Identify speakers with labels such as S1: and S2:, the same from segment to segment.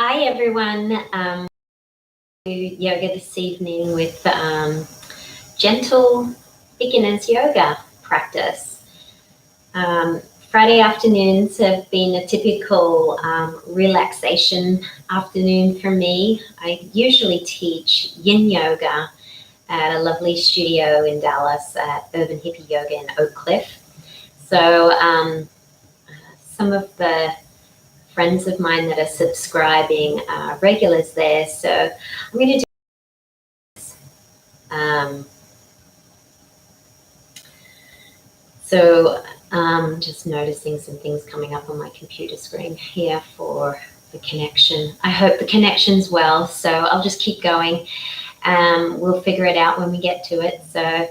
S1: Hi everyone. Yoga this evening with gentle beginners yoga practice. Friday afternoons have been a typical relaxation afternoon for me. I usually teach yin yoga at a lovely studio in Dallas at Urban Hippie Yoga in Oak Cliff. So some of the friends of mine that are subscribing are regulars there. So I'm going to do just noticing some things coming up on my computer screen here for the connection. I hope the connection's well, so I'll just keep going. We'll figure it out when we get to it. So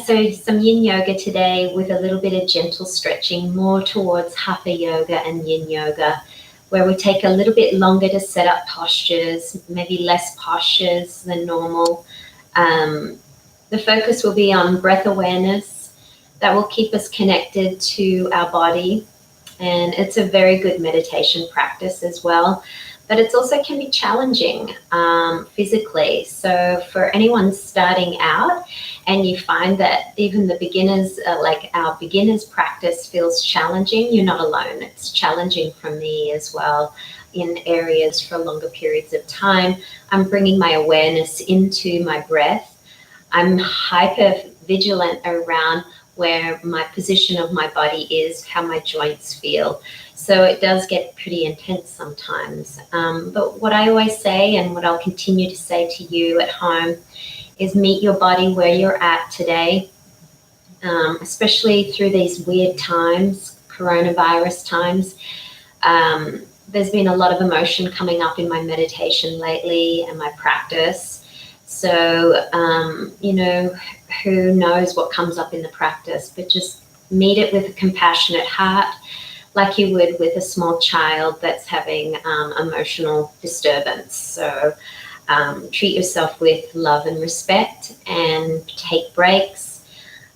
S1: so some yin yoga today with a little bit of gentle stretching, more towards Hatha Yoga and yin yoga, where we take a little bit longer to set up postures, maybe less postures than normal. The focus will be on breath awareness. That will keep us connected to our body, and it's a very good meditation practice as well. But it also can be challenging physically. So for anyone starting out and you find that even the beginners, like our beginners practice feels challenging, you're not alone. It's challenging for me as well in areas for longer periods of time. I'm bringing my awareness into my breath. I'm hyper vigilant around where my position of my body is, how my joints feel. So it does get pretty intense sometimes. But what I always say, and what I'll continue to say to you at home, is meet your body where you're at today, especially through these weird times, coronavirus times. There's been a lot of emotion coming up in my meditation lately and my practice. So, who knows what comes up in the practice, but just meet it with a compassionate heart, like you would with a small child that's having emotional disturbance. So treat yourself with love and respect, and take breaks,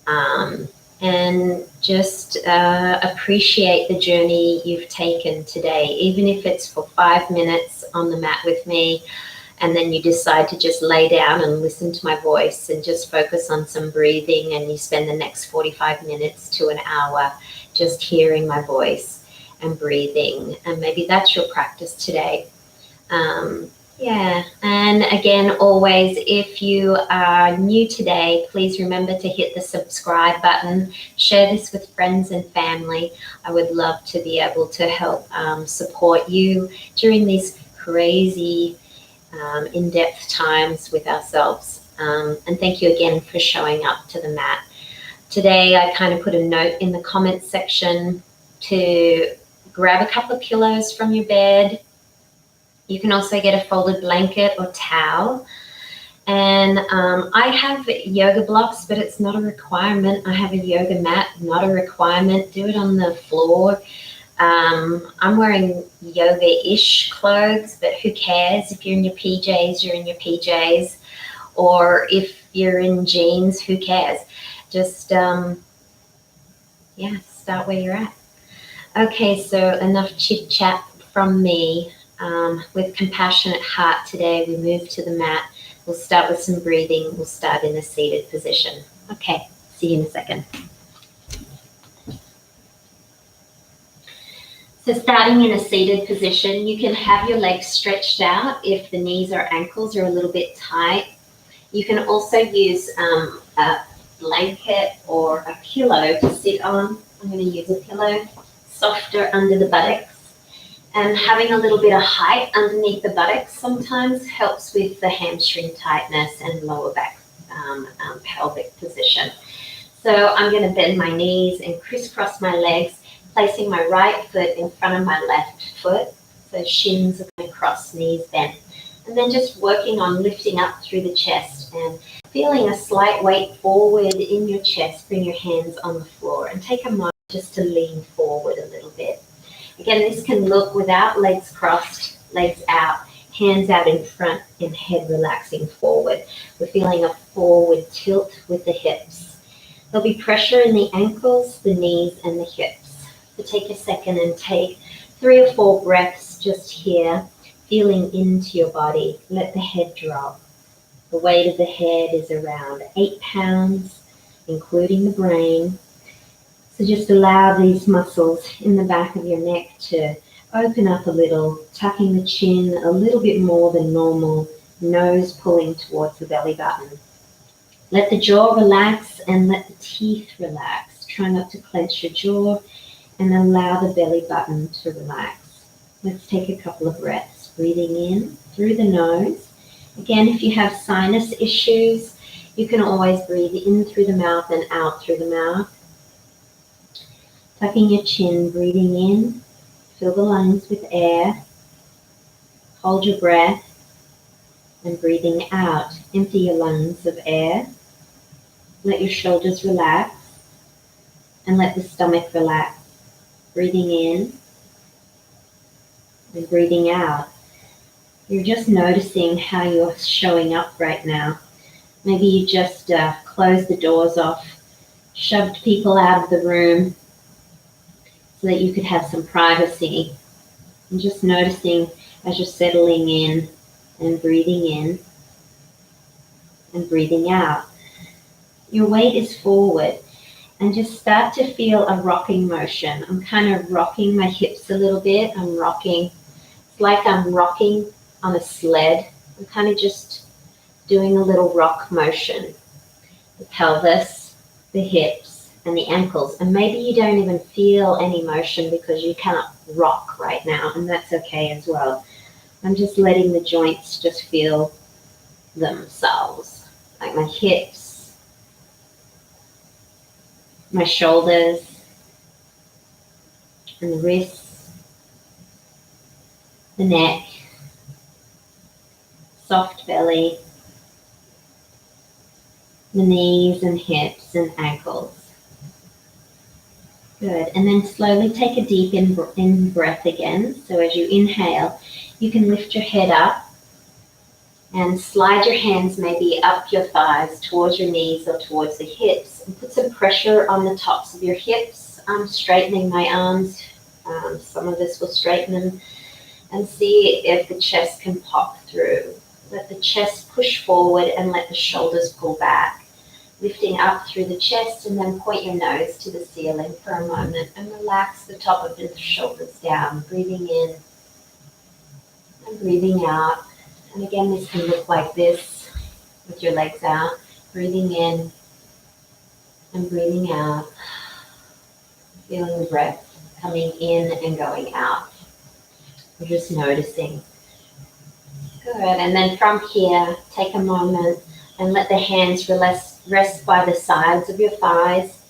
S1: and just appreciate the journey you've taken today, even if it's for 5 minutes on the mat with me. And then you decide to just lay down and listen to my voice and just focus on some breathing, and you spend the next 45 minutes to an hour just hearing my voice and breathing. And maybe that's your practice today. And again, always, if you are new today, please remember to hit the subscribe button. Share this with friends and family. I would love to be able to help support you during these crazy in-depth times with ourselves. And thank you again for showing up to the mat. Today, I kind of put a note in the comments section to grab a couple of pillows from your bed. You can also get a folded blanket or towel. And I have yoga blocks, but it's not a requirement. I have a yoga mat, not a requirement. Do it on the floor. I'm wearing yoga-ish clothes, but who cares? If you're in your PJs, you're in your PJs. Or if you're in jeans, who cares? Just, start where you're at. Okay, so enough chit-chat from me. With compassionate heart today, we move to the mat. We'll start with some breathing. We'll start in a seated position. Okay, see you in a second. So starting in a seated position, you can have your legs stretched out if the knees or ankles are a little bit tight. You can also use a blanket or a pillow to sit on. I'm going to use a pillow, softer under the buttocks. And having a little bit of height underneath the buttocks sometimes helps with the hamstring tightness and lower back pelvic position. So I'm going to bend my knees and crisscross my legs, placing my right foot in front of my left foot. So shins are going to cross, knees bent. And then just working on lifting up through the chest and feeling a slight weight forward in your chest. Bring your hands on the floor and take a moment just to lean forward a little bit. Again, this can look without legs crossed, legs out, hands out in front, and head relaxing forward. We're feeling a forward tilt with the hips. There'll be pressure in the ankles, the knees, and the hips. So take a second and take 3 or 4 breaths just here, feeling into your body. Let the head drop. The weight of the head is around 8 pounds, including the brain. So just allow these muscles in the back of your neck to open up a little, tucking the chin a little bit more than normal, nose pulling towards the belly button. Let the jaw relax and let the teeth relax. Try not to clench your jaw and allow the belly button to relax. Let's take a couple of breaths. Breathing in through the nose. Again, if you have sinus issues, you can always breathe in through the mouth and out through the mouth. Tucking your chin, breathing in. Fill the lungs with air. Hold your breath. And breathing out, empty your lungs of air. Let your shoulders relax. And let the stomach relax. Breathing in. And breathing out. You're just noticing how you're showing up right now. Maybe you just closed the doors off, shoved people out of the room so that you could have some privacy. And just noticing as you're settling in and breathing out. Your weight is forward and just start to feel a rocking motion. I'm kind of rocking my hips a little bit. I'm rocking. It's like I'm rocking on a sled. I'm kind of just doing a little rock motion. The pelvis, the hips, and the ankles. And maybe you don't even feel any motion because you cannot rock right now, and that's okay as well. I'm just letting the joints just feel themselves, like my hips, my shoulders, and the wrists, the neck, soft belly, the knees and hips and ankles. Good. And then slowly take a deep in breath again. So as you inhale, you can lift your head up and slide your hands maybe up your thighs towards your knees or towards the hips, and put some pressure on the tops of your hips. I'm straightening my arms. Some of this will straighten them, and see if the chest can pop through. Let the chest push forward and let the shoulders pull back. Lifting up through the chest, and then point your nose to the ceiling for a moment and relax the top of the shoulders down. Breathing in and breathing out. And again, this can look like this with your legs out. Breathing in and breathing out. Feeling the breath coming in and going out. We're just noticing. Good. And then from here, take a moment and let the hands rest by the sides of your thighs.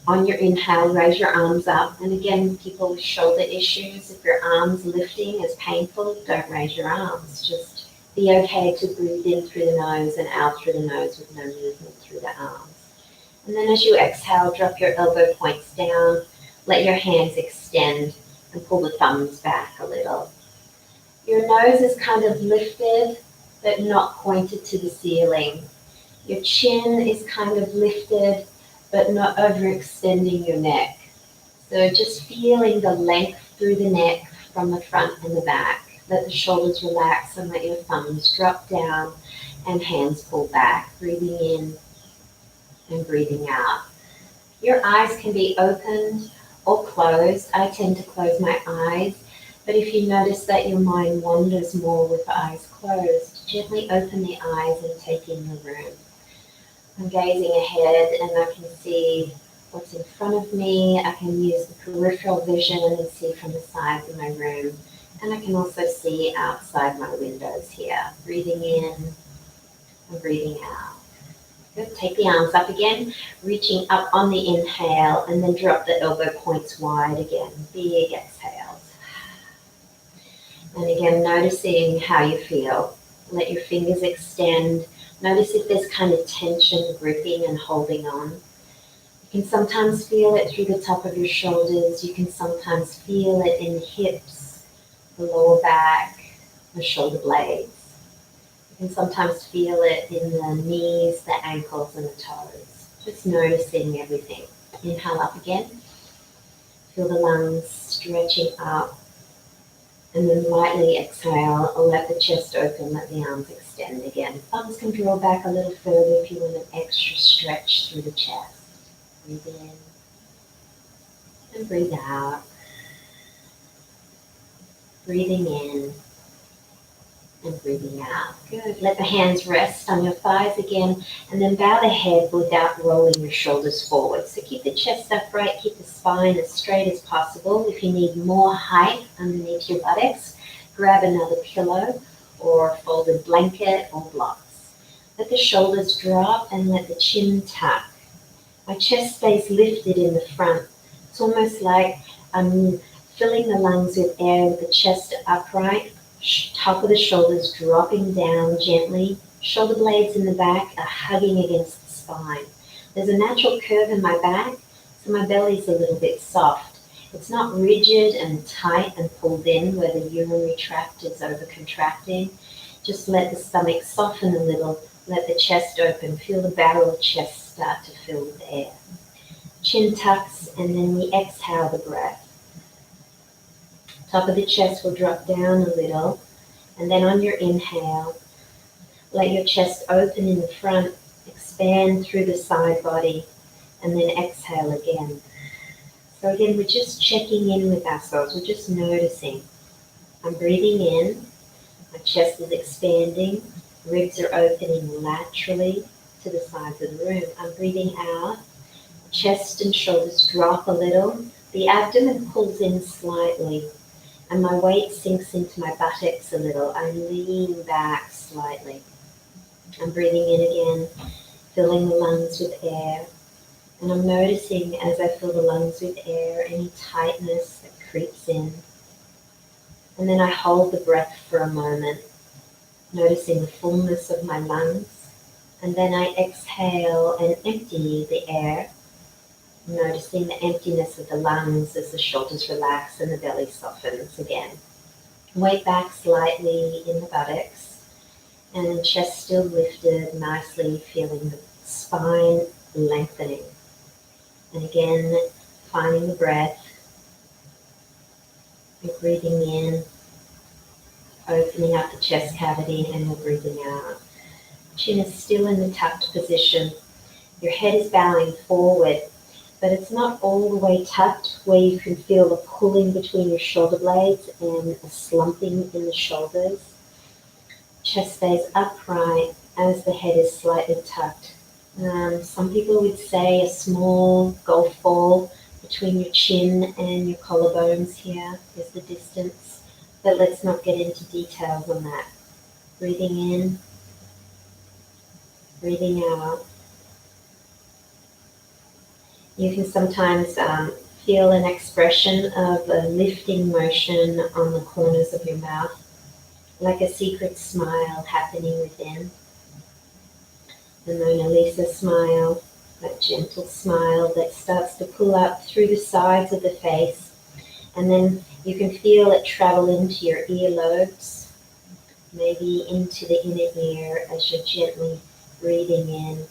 S1: On your inhale, raise your arms up. And again, people with shoulder issues, if your arms lifting is painful, don't raise your arms. Just be okay to breathe in through the nose and out through the nose with no movement through the arms. And then as you exhale, drop your elbow points down. Let your hands extend and pull the thumbs back a little. Your nose is kind of lifted, but not pointed to the ceiling. Your chin is kind of lifted, but not overextending your neck. So just feeling the length through the neck from the front and the back. Let the shoulders relax and let your thumbs drop down and hands pull back. Breathing in and breathing out. Your eyes can be opened or closed. I tend to close my eyes, but if you notice that your mind wanders more with the eyes closed, gently open the eyes and take in the room. I'm gazing ahead and I can see what's in front of me. I can use the peripheral vision and see from the sides of my room. And I can also see outside my windows here. Breathing in and breathing out. Good. Take the arms up again, reaching up on the inhale, and then drop the elbow points wide again. Big exhales. And again, noticing how you feel. Let your fingers extend. Notice if there's kind of tension, gripping and holding on. You can sometimes feel it through the top of your shoulders. You can sometimes feel it in the hips, the lower back, the shoulder blades. You can sometimes feel it in the knees, the ankles and the toes. Just noticing everything. Inhale up again. Feel the lungs stretching up. And then lightly exhale, let the chest open, let the arms extend again. Thumbs can draw back a little further if you want an extra stretch through the chest. Breathe in and breathe out. Breathing in and breathing out. Good. Let the hands rest on your thighs again, and then bow the head without rolling your shoulders forward. So keep the chest upright, keep the spine as straight as possible. If you need more height underneath your buttocks, grab another pillow or folded blanket or blocks. Let the shoulders drop and let the chin tuck. My chest stays lifted in the front. It's almost like I'm filling the lungs with air with the chest upright, top of the shoulders dropping down gently. Shoulder blades in the back are hugging against the spine. There's a natural curve in my back, so my belly's a little bit soft. It's not rigid and tight and pulled in where the urinary tract is over contracting. Just let the stomach soften a little, let the chest open, feel the barrel chest start to fill with air. Chin tucks, and then we exhale the breath. Top of the chest will drop down a little, and then on your inhale, let your chest open in the front, expand through the side body, and then exhale again. So again, we're just checking in with ourselves. We're just noticing. I'm breathing in, my chest is expanding, ribs are opening laterally to the sides of the room. I'm breathing out, chest and shoulders drop a little, the abdomen pulls in slightly, and my weight sinks into my buttocks a little. I lean back slightly. I'm breathing in again, filling the lungs with air. And I'm noticing as I fill the lungs with air, any tightness that creeps in. And then I hold the breath for a moment, noticing the fullness of my lungs. And then I exhale and empty the air, noticing the emptiness of the lungs as the shoulders relax and the belly softens again. Weight back slightly in the buttocks, and chest still lifted nicely, feeling the spine lengthening. And again, finding the breath, and breathing in, opening up the chest cavity, and we're breathing out. Chin is still in the tucked position. Your head is bowing forward, but it's not all the way tucked where you can feel the pulling between your shoulder blades and a slumping in the shoulders. Chest stays upright as the head is slightly tucked. Some people would say a small golf ball between your chin and your collarbones here is the distance, but let's not get into details on that. Breathing in, breathing out. You can sometimes feel an expression of a lifting motion on the corners of your mouth, like a secret smile happening within. The Mona Lisa smile, that gentle smile that starts to pull up through the sides of the face, and then you can feel it travel into your earlobes, maybe into the inner ear as you're gently breathing in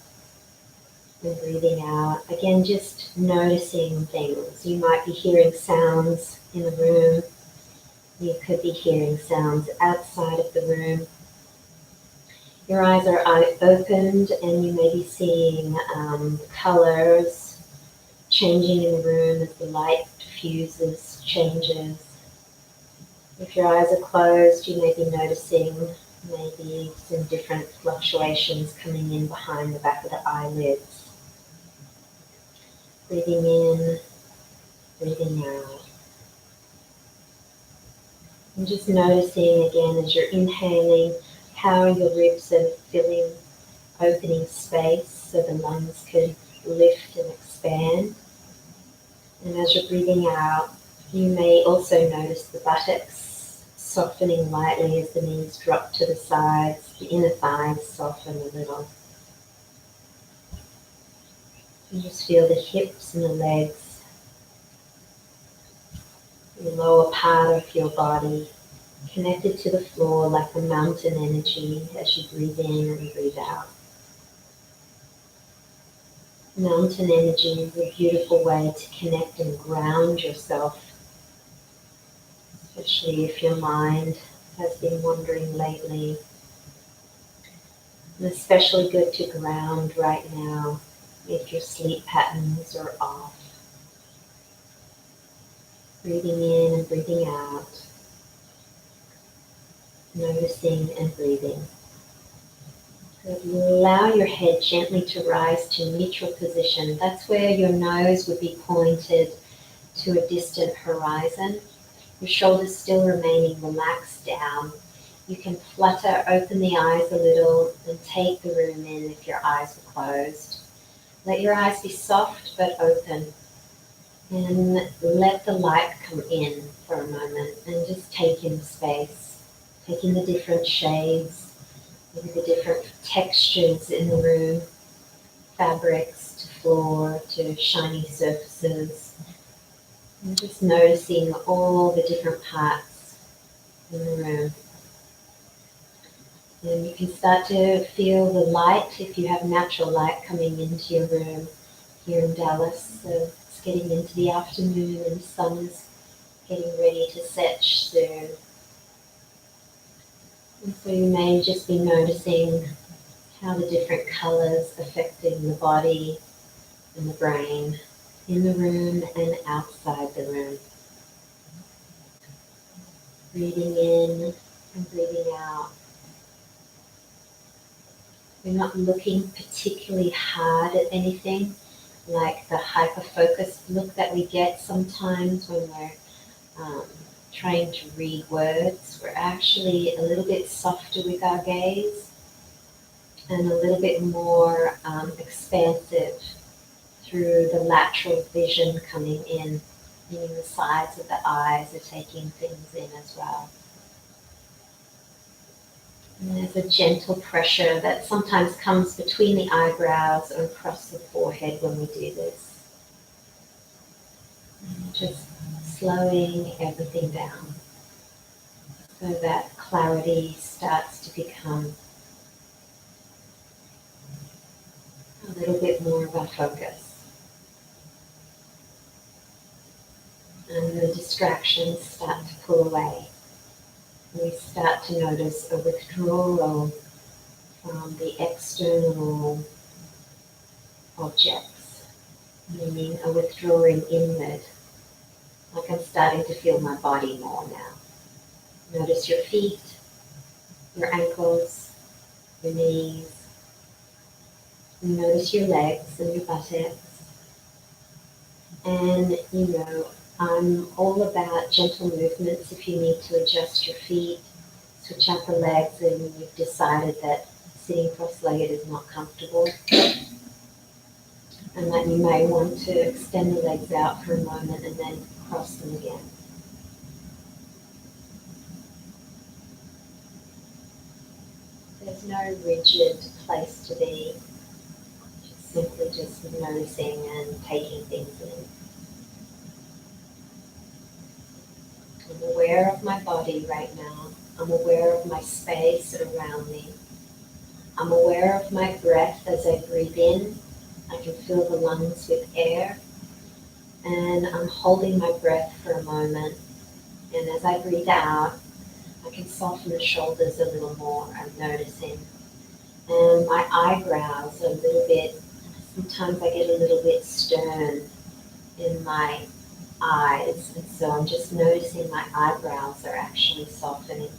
S1: and breathing out. Again, just noticing things. You might be hearing sounds in the room. You could be hearing sounds outside of the room. Your eyes are opened and you may be seeing colors changing in the room as the light diffuses, changes. If your eyes are closed, you may be noticing maybe some different fluctuations coming in behind the back of the eyelids. Breathing in, breathing out. And just noticing again as you're inhaling how your ribs are filling, opening space so the lungs can lift and expand. And as you're breathing out, you may also notice the buttocks softening lightly as the knees drop to the sides, the inner thighs soften a little. You just feel the hips and the legs, the lower part of your body connected to the floor like a mountain energy as you breathe in and breathe out. Mountain energy is a beautiful way to connect and ground yourself. especially if your mind has been wandering lately. And especially good to ground right now if your sleep patterns are off. Breathing in and breathing out. Noticing and breathing. Allow your head gently to rise to neutral position. That's where your nose would be pointed to a distant horizon. Your shoulders still remaining relaxed down. You can flutter, open the eyes a little, and take the room in if your eyes are closed. Let your eyes be soft but open. And let the light come in for a moment and just take in the space. Take in the different shades, maybe the different textures in the room, fabrics to floor to shiny surfaces. And just noticing all the different parts in the room. And you can start to feel the light if you have natural light coming into your room here in Dallas. So it's getting into the afternoon and the sun is getting ready to set soon. And so you may just be noticing how the different colors affecting the body and the brain in the room and outside the room. Breathing in and breathing out. We're not looking particularly hard at anything, like the hyper-focused look that we get sometimes when we're trying to read words. We're actually a little bit softer with our gaze and a little bit more expansive through the lateral vision coming in, meaning the sides of the eyes are taking things in as well. And there's a gentle pressure that sometimes comes between the eyebrows or across the forehead when we do this. And just slowing everything down so that clarity starts to become a little bit more of our focus. And the distractions start to pull away. We start to notice a withdrawal from the external objects, meaning a withdrawing inward. Like I'm starting to feel my body more now. Notice your feet, your ankles, your knees. Notice your legs and your buttocks. And I'm all about gentle movements if you need to adjust your feet, switch out the legs and you've decided that sitting cross-legged is not comfortable. And that you may want to extend the legs out for a moment and then cross them again. There's no rigid place to be, simply just noticing and taking things in. I'm aware of my body right now. I'm aware of my space around me. I'm aware of my breath as I breathe in. I can fill the lungs with air. And I'm holding my breath for a moment. And as I breathe out, I can soften the shoulders a little more. I'm noticing. And my eyebrows are a little bit, sometimes I get a little bit stern in my eyes. And so I'm just noticing my eyebrows are actually softening.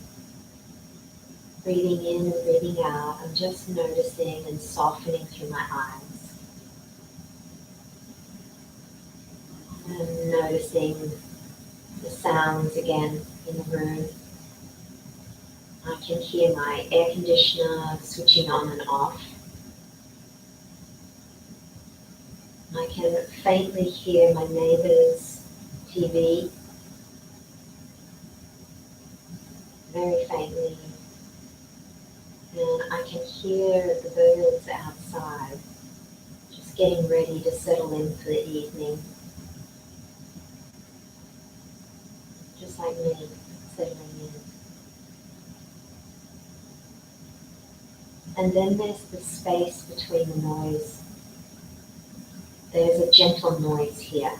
S1: Breathing in and breathing out, I'm just noticing and softening through my eyes. And noticing the sounds again in the room. I can hear my air conditioner switching on and off. I can faintly hear my neighbor's TV, very faintly. And I can hear the birds outside, just getting ready to settle in for the evening. Just like me, settling in. And then there's the space between the noise. There's a gentle noise here.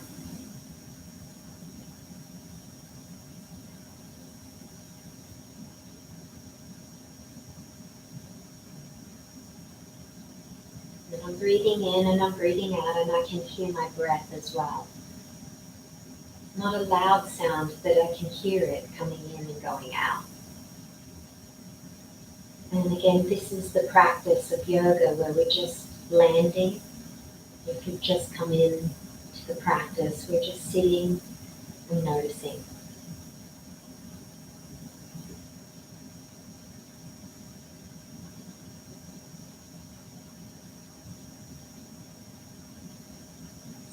S1: I'm breathing in and I'm breathing out, and I can hear my breath as well. Not a loud sound, but I can hear it coming in and going out. And again, this is the practice of yoga where we're just landing. If you've just come in to the practice, we're just sitting and noticing.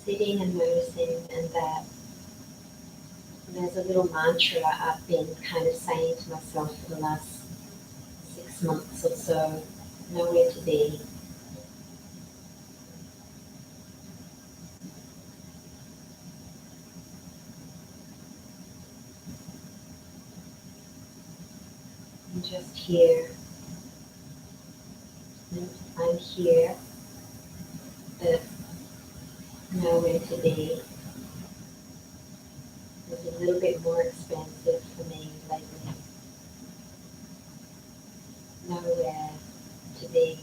S1: Sitting and noticing, and that there's a little mantra I've been kind of saying to myself for the last 6 months or so: nowhere to be. And just here. And I'm here, but nowhere to be. It's a little bit more expansive for me lately. Nowhere to be.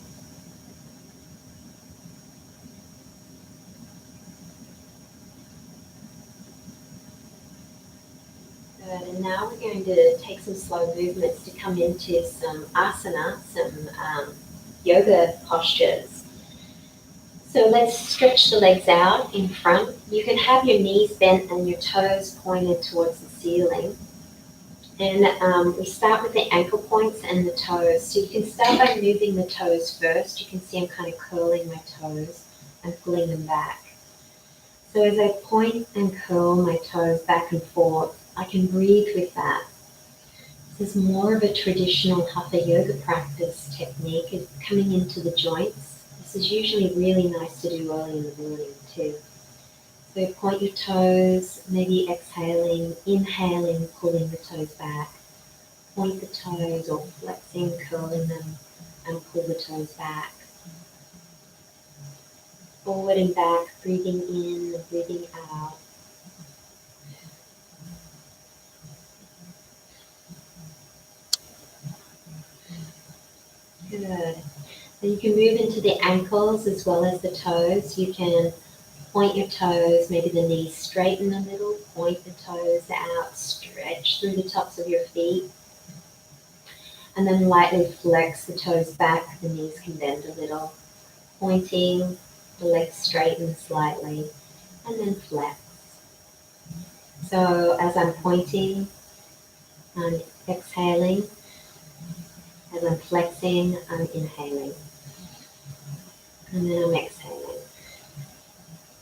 S1: Good. And now we're going to take some slow movements to come into some asana, some yoga postures. So let's stretch the legs out in front. You can have your knees bent and your toes pointed towards the ceiling. And we start with the ankle points and the toes. So you can start by moving the toes first. You can see I'm kind of curling my toes and pulling them back. So as I point and curl my toes back and forth, I can breathe with that. This is more of a traditional Hatha Yoga practice technique of coming into the joints. This is usually really nice to do early in the morning too. So point your toes, maybe exhaling, inhaling, pulling the toes back. Point the toes or flexing, curling them, and pull the toes back. Forward and back, breathing in, breathing out. Good. So you can move into the ankles as well as the toes. You can point your toes, maybe the knees straighten a little, point the toes out, stretch through the tops of your feet, and then lightly flex the toes back. The knees can bend a little, pointing, the legs straighten slightly, and then flex. So as I'm pointing, I'm exhaling. As I'm flexing, I'm inhaling. And then I'm exhaling.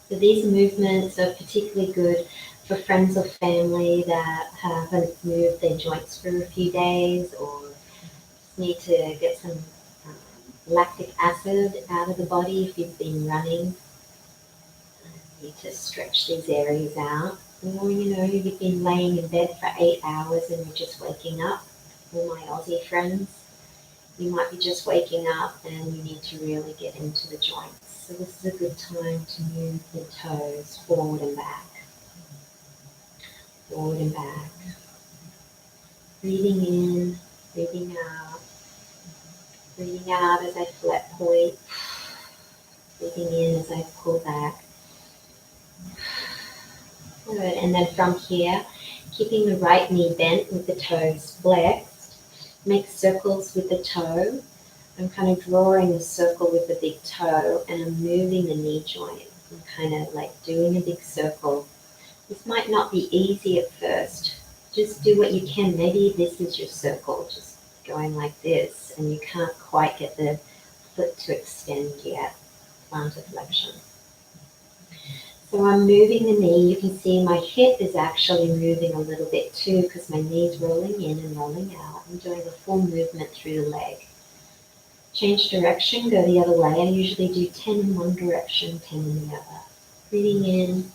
S1: So these movements are particularly good for friends or family that haven't moved their joints for a few days, or just need to get some lactic acid out of the body if you've been running. You need to stretch these areas out. Or you've been laying in bed for 8 hours and you're just waking up. All my Aussie friends, you might be just waking up and you need to really get into the joints. So this is a good time to move the toes forward and back. Forward and back. Breathing in, breathing out. Breathing out as I flat point. Breathing in as I pull back. Good. And then from here, keeping the right knee bent with the toes flexed, make circles with the toe. I'm kind of drawing a circle with the big toe, and I'm moving the knee joint. I'm kind of like doing a big circle. This might not be easy at first. Just do what you can. Maybe this is your circle, just going like this, and you can't quite get the foot to extend yet. Plantar flexion. So I'm moving the knee. You can see my hip is actually moving a little bit too, because my knee's rolling in and rolling out. I'm doing a full movement through the leg. Change direction, go the other way. I usually do 10 in one direction, 10 in the other. Breathing in,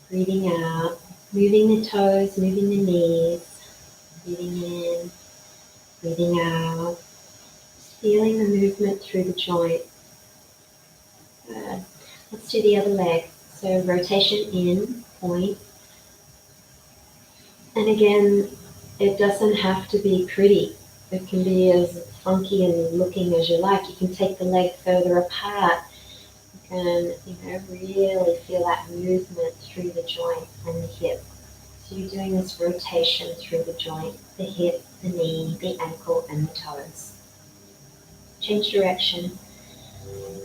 S1: breathing out, moving the toes, moving the knees. Breathing in, breathing out. Just feeling the movement through the joint. Good. Let's do the other leg. So rotation in, point. And again, it doesn't have to be pretty. It can be as funky and looking as you like. You can take the leg further apart And really feel that movement through the joint and the hip. So you're doing this rotation through the joint, the hip, the knee, the ankle, and the toes. Change direction,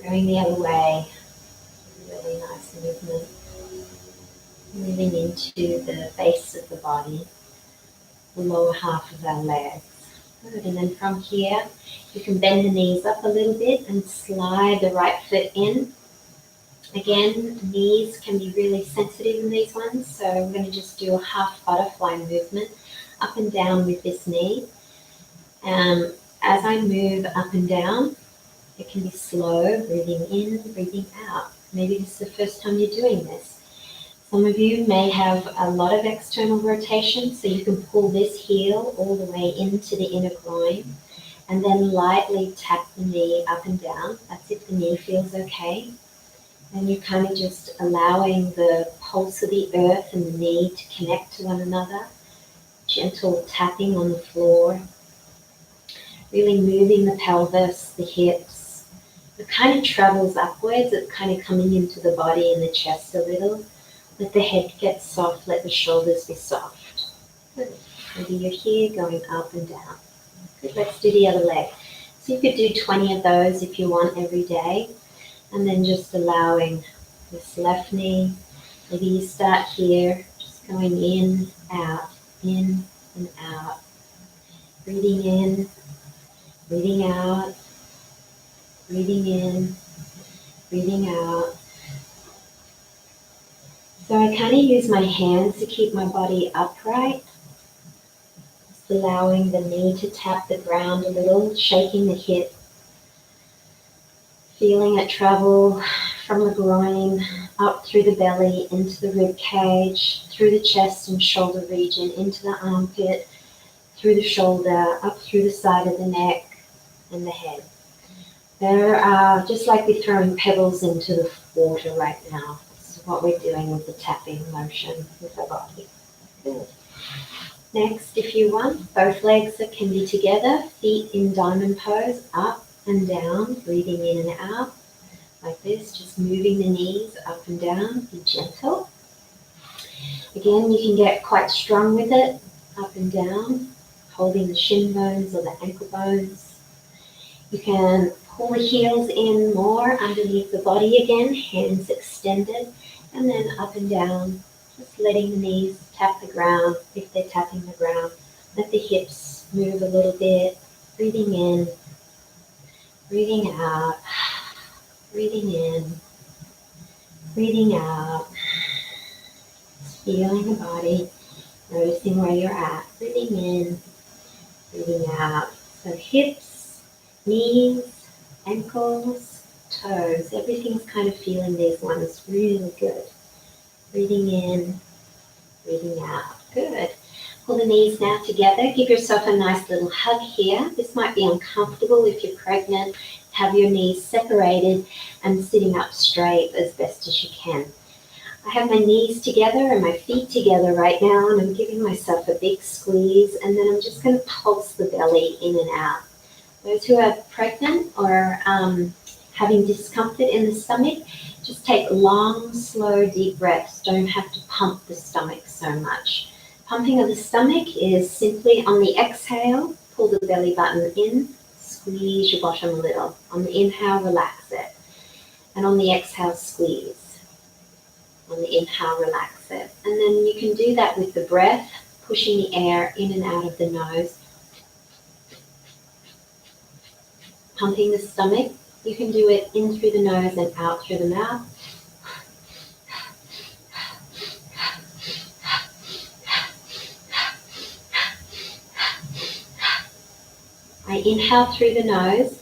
S1: going the other way. Really nice movement. Moving into the base of the body, the lower half of our legs. Good. And then from here, you can bend the knees up a little bit and slide the right foot in. Again, knees can be really sensitive in these ones, so I'm going to just do a half butterfly movement up and down with this knee. As I move up and down, it can be slow, breathing in, breathing out. Maybe this is the first time you're doing this. Some of you may have a lot of external rotation, so you can pull this heel all the way into the inner groin and then lightly tap the knee up and down. That's if the knee feels okay. And you're kind of just allowing the pulse of the earth and the knee to connect to one another. Gentle tapping on the floor. Really moving the pelvis, the hips. It kind of travels upwards. It's kind of coming into the body and the chest a little. Let the head get soft. Let the shoulders be soft. Good. Maybe you're here going up and down. Good. Let's do the other leg. So you could do 20 of those if you want every day. And then just allowing this left knee. Maybe you start here, just going in, and out. Breathing in, breathing out, breathing in, breathing out. So I kind of use my hands to keep my body upright. Just allowing the knee to tap the ground a little, shaking the hip. Feeling it travel from the groin up through the belly, into the rib cage, through the chest and shoulder region, into the armpit, through the shoulder, up through the side of the neck and the head. There are, just like we're throwing pebbles into the water right now. This is what we're doing with the tapping motion with the body. Good. Next, if you want, both legs that can be together, feet in diamond pose, up and down, breathing in and out, like this, just moving the knees up and down, be gentle. Again, you can get quite strong with it, up and down, holding the shin bones or the ankle bones. You can pull the heels in more underneath the body again, hands extended, and then up and down, just letting the knees tap the ground if they're tapping the ground. Let the hips move a little bit, breathing in, breathing out, breathing in, breathing out. Just feeling the body, noticing where you're at, breathing in, breathing out. So hips, knees, ankles, toes, everything's kind of feeling these ones really good. Breathing in, breathing out. Good. Pull the knees now together. Give yourself a nice little hug here. This might be uncomfortable if you're pregnant. Have your knees separated and sitting up straight as best as you can. I have my knees together and my feet together right now, and I'm giving myself a big squeeze, and then I'm just going to pulse the belly in and out. Those who are pregnant or having discomfort in the stomach, just take long, slow, deep breaths. Don't have to pump the stomach so much. Pumping of the stomach is simply on the exhale, pull the belly button in, squeeze your bottom a little. On the inhale, relax it. And on the exhale, squeeze. On the inhale, relax it. And then you can do that with the breath, pushing the air in and out of the nose. Pumping the stomach, you can do it in through the nose and out through the mouth. I inhale through the nose,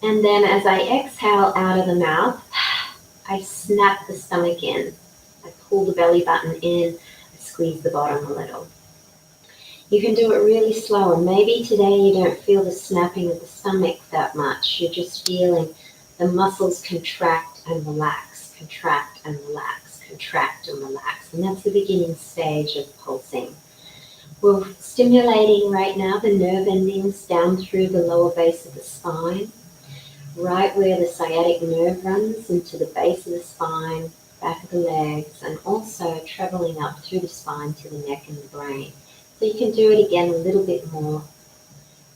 S1: and then as I exhale out of the mouth, I snap the stomach in. I pull the belly button in, I squeeze the bottom a little. You can do it really slow, and maybe today you don't feel the snapping of the stomach that much. You're just feeling the muscles contract and relax, contract and relax, contract and relax. And that's the beginning stage of pulsing. We're stimulating right now the nerve endings down through the lower base of the spine, right where the sciatic nerve runs into the base of the spine, back of the legs, and also traveling up through the spine to the neck and the brain. So you can do it again a little bit more.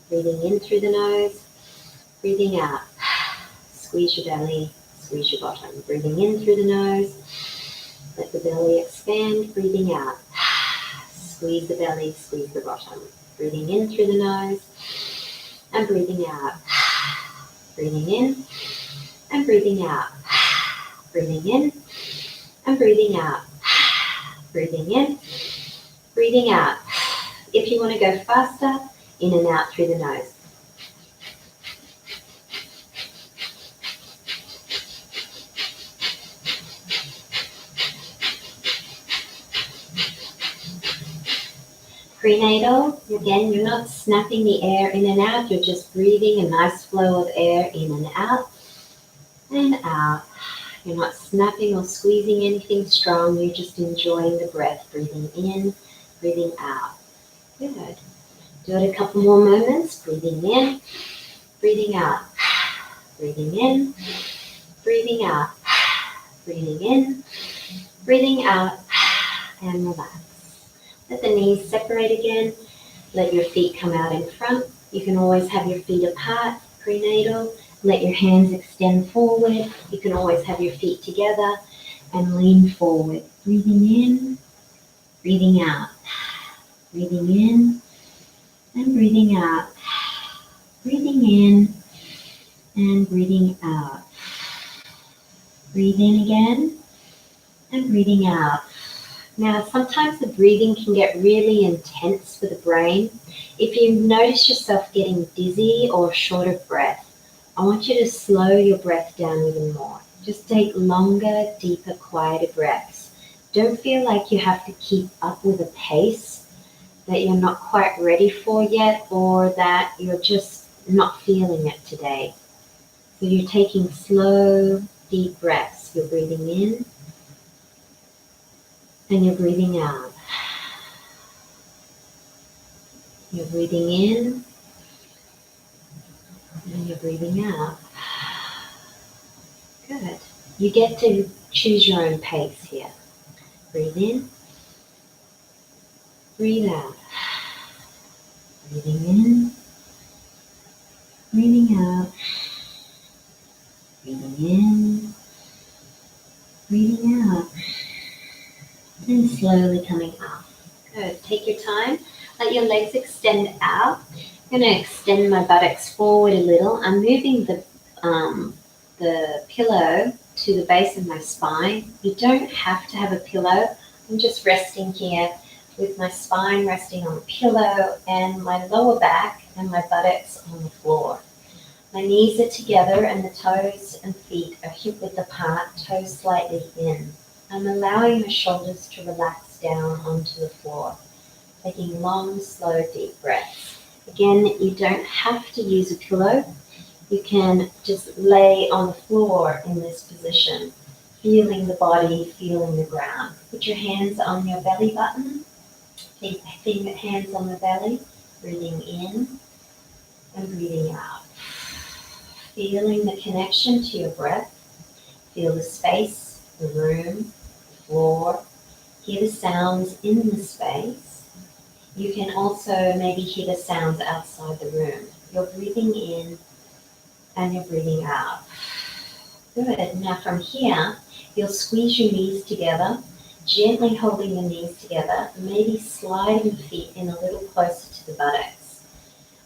S1: Breathing in through the nose, breathing out. Squeeze your belly, squeeze your bottom. Breathing in through the nose, let the belly expand. Breathing out. Squeeze the belly, squeeze the bottom. Breathing in through the nose and breathing out. Breathing in and breathing out. Breathing in and breathing out. Breathing in, breathing out. If you want to go faster, in and out through the nose. Prenatal, again, you're not snapping the air in and out, you're just breathing a nice flow of air in and out. And out. You're not snapping or squeezing anything strong, you're just enjoying the breath, breathing in, breathing out. Good. Do it a couple more moments, breathing in, breathing out, breathing in, breathing out, breathing in, breathing out, and relax. Let the knees separate again, let your feet come out in front. You can always have your feet apart, prenatal. Let your hands extend forward. You can always have your feet together and lean forward. Breathing in, breathing out. Breathing in and breathing out. Breathing in and breathing out. Breathe in again and breathing out. Now, sometimes the breathing can get really intense for the brain. If you notice yourself getting dizzy or short of breath, I want you to slow your breath down even more. Just take longer, deeper, quieter breaths. Don't feel like you have to keep up with a pace that you're not quite ready for yet, or that you're just not feeling it today. So you're taking slow, deep breaths. You're breathing in and you're breathing out. You're breathing in and you're breathing out. Good. You get to choose your own pace here. Breathe in, breathe out. Breathing in, breathing out. Breathing in, breathing out. And slowly coming up. Good. Take your time. Let your legs extend out. I'm going to extend my buttocks forward a little. I'm moving the pillow to the base of my spine. You don't have to have a pillow. I'm just resting here with my spine resting on the pillow and my lower back and my buttocks on the floor. My knees are together and the toes and feet are hip width apart, toes slightly in. I'm allowing my shoulders to relax down onto the floor, taking long, slow, deep breaths. Again, you don't have to use a pillow. You can just lay on the floor in this position, feeling the body, feeling the ground. Put your hands on your belly button, hands on the belly, breathing in and breathing out. Feeling the connection to your breath. Feel the space, the room, floor, hear the sounds in the space. You can also maybe hear the sounds outside the room. You're breathing in and you're breathing out. Good. Now from here, you'll squeeze your knees together, gently holding your knees together, maybe sliding the feet in a little closer to the buttocks.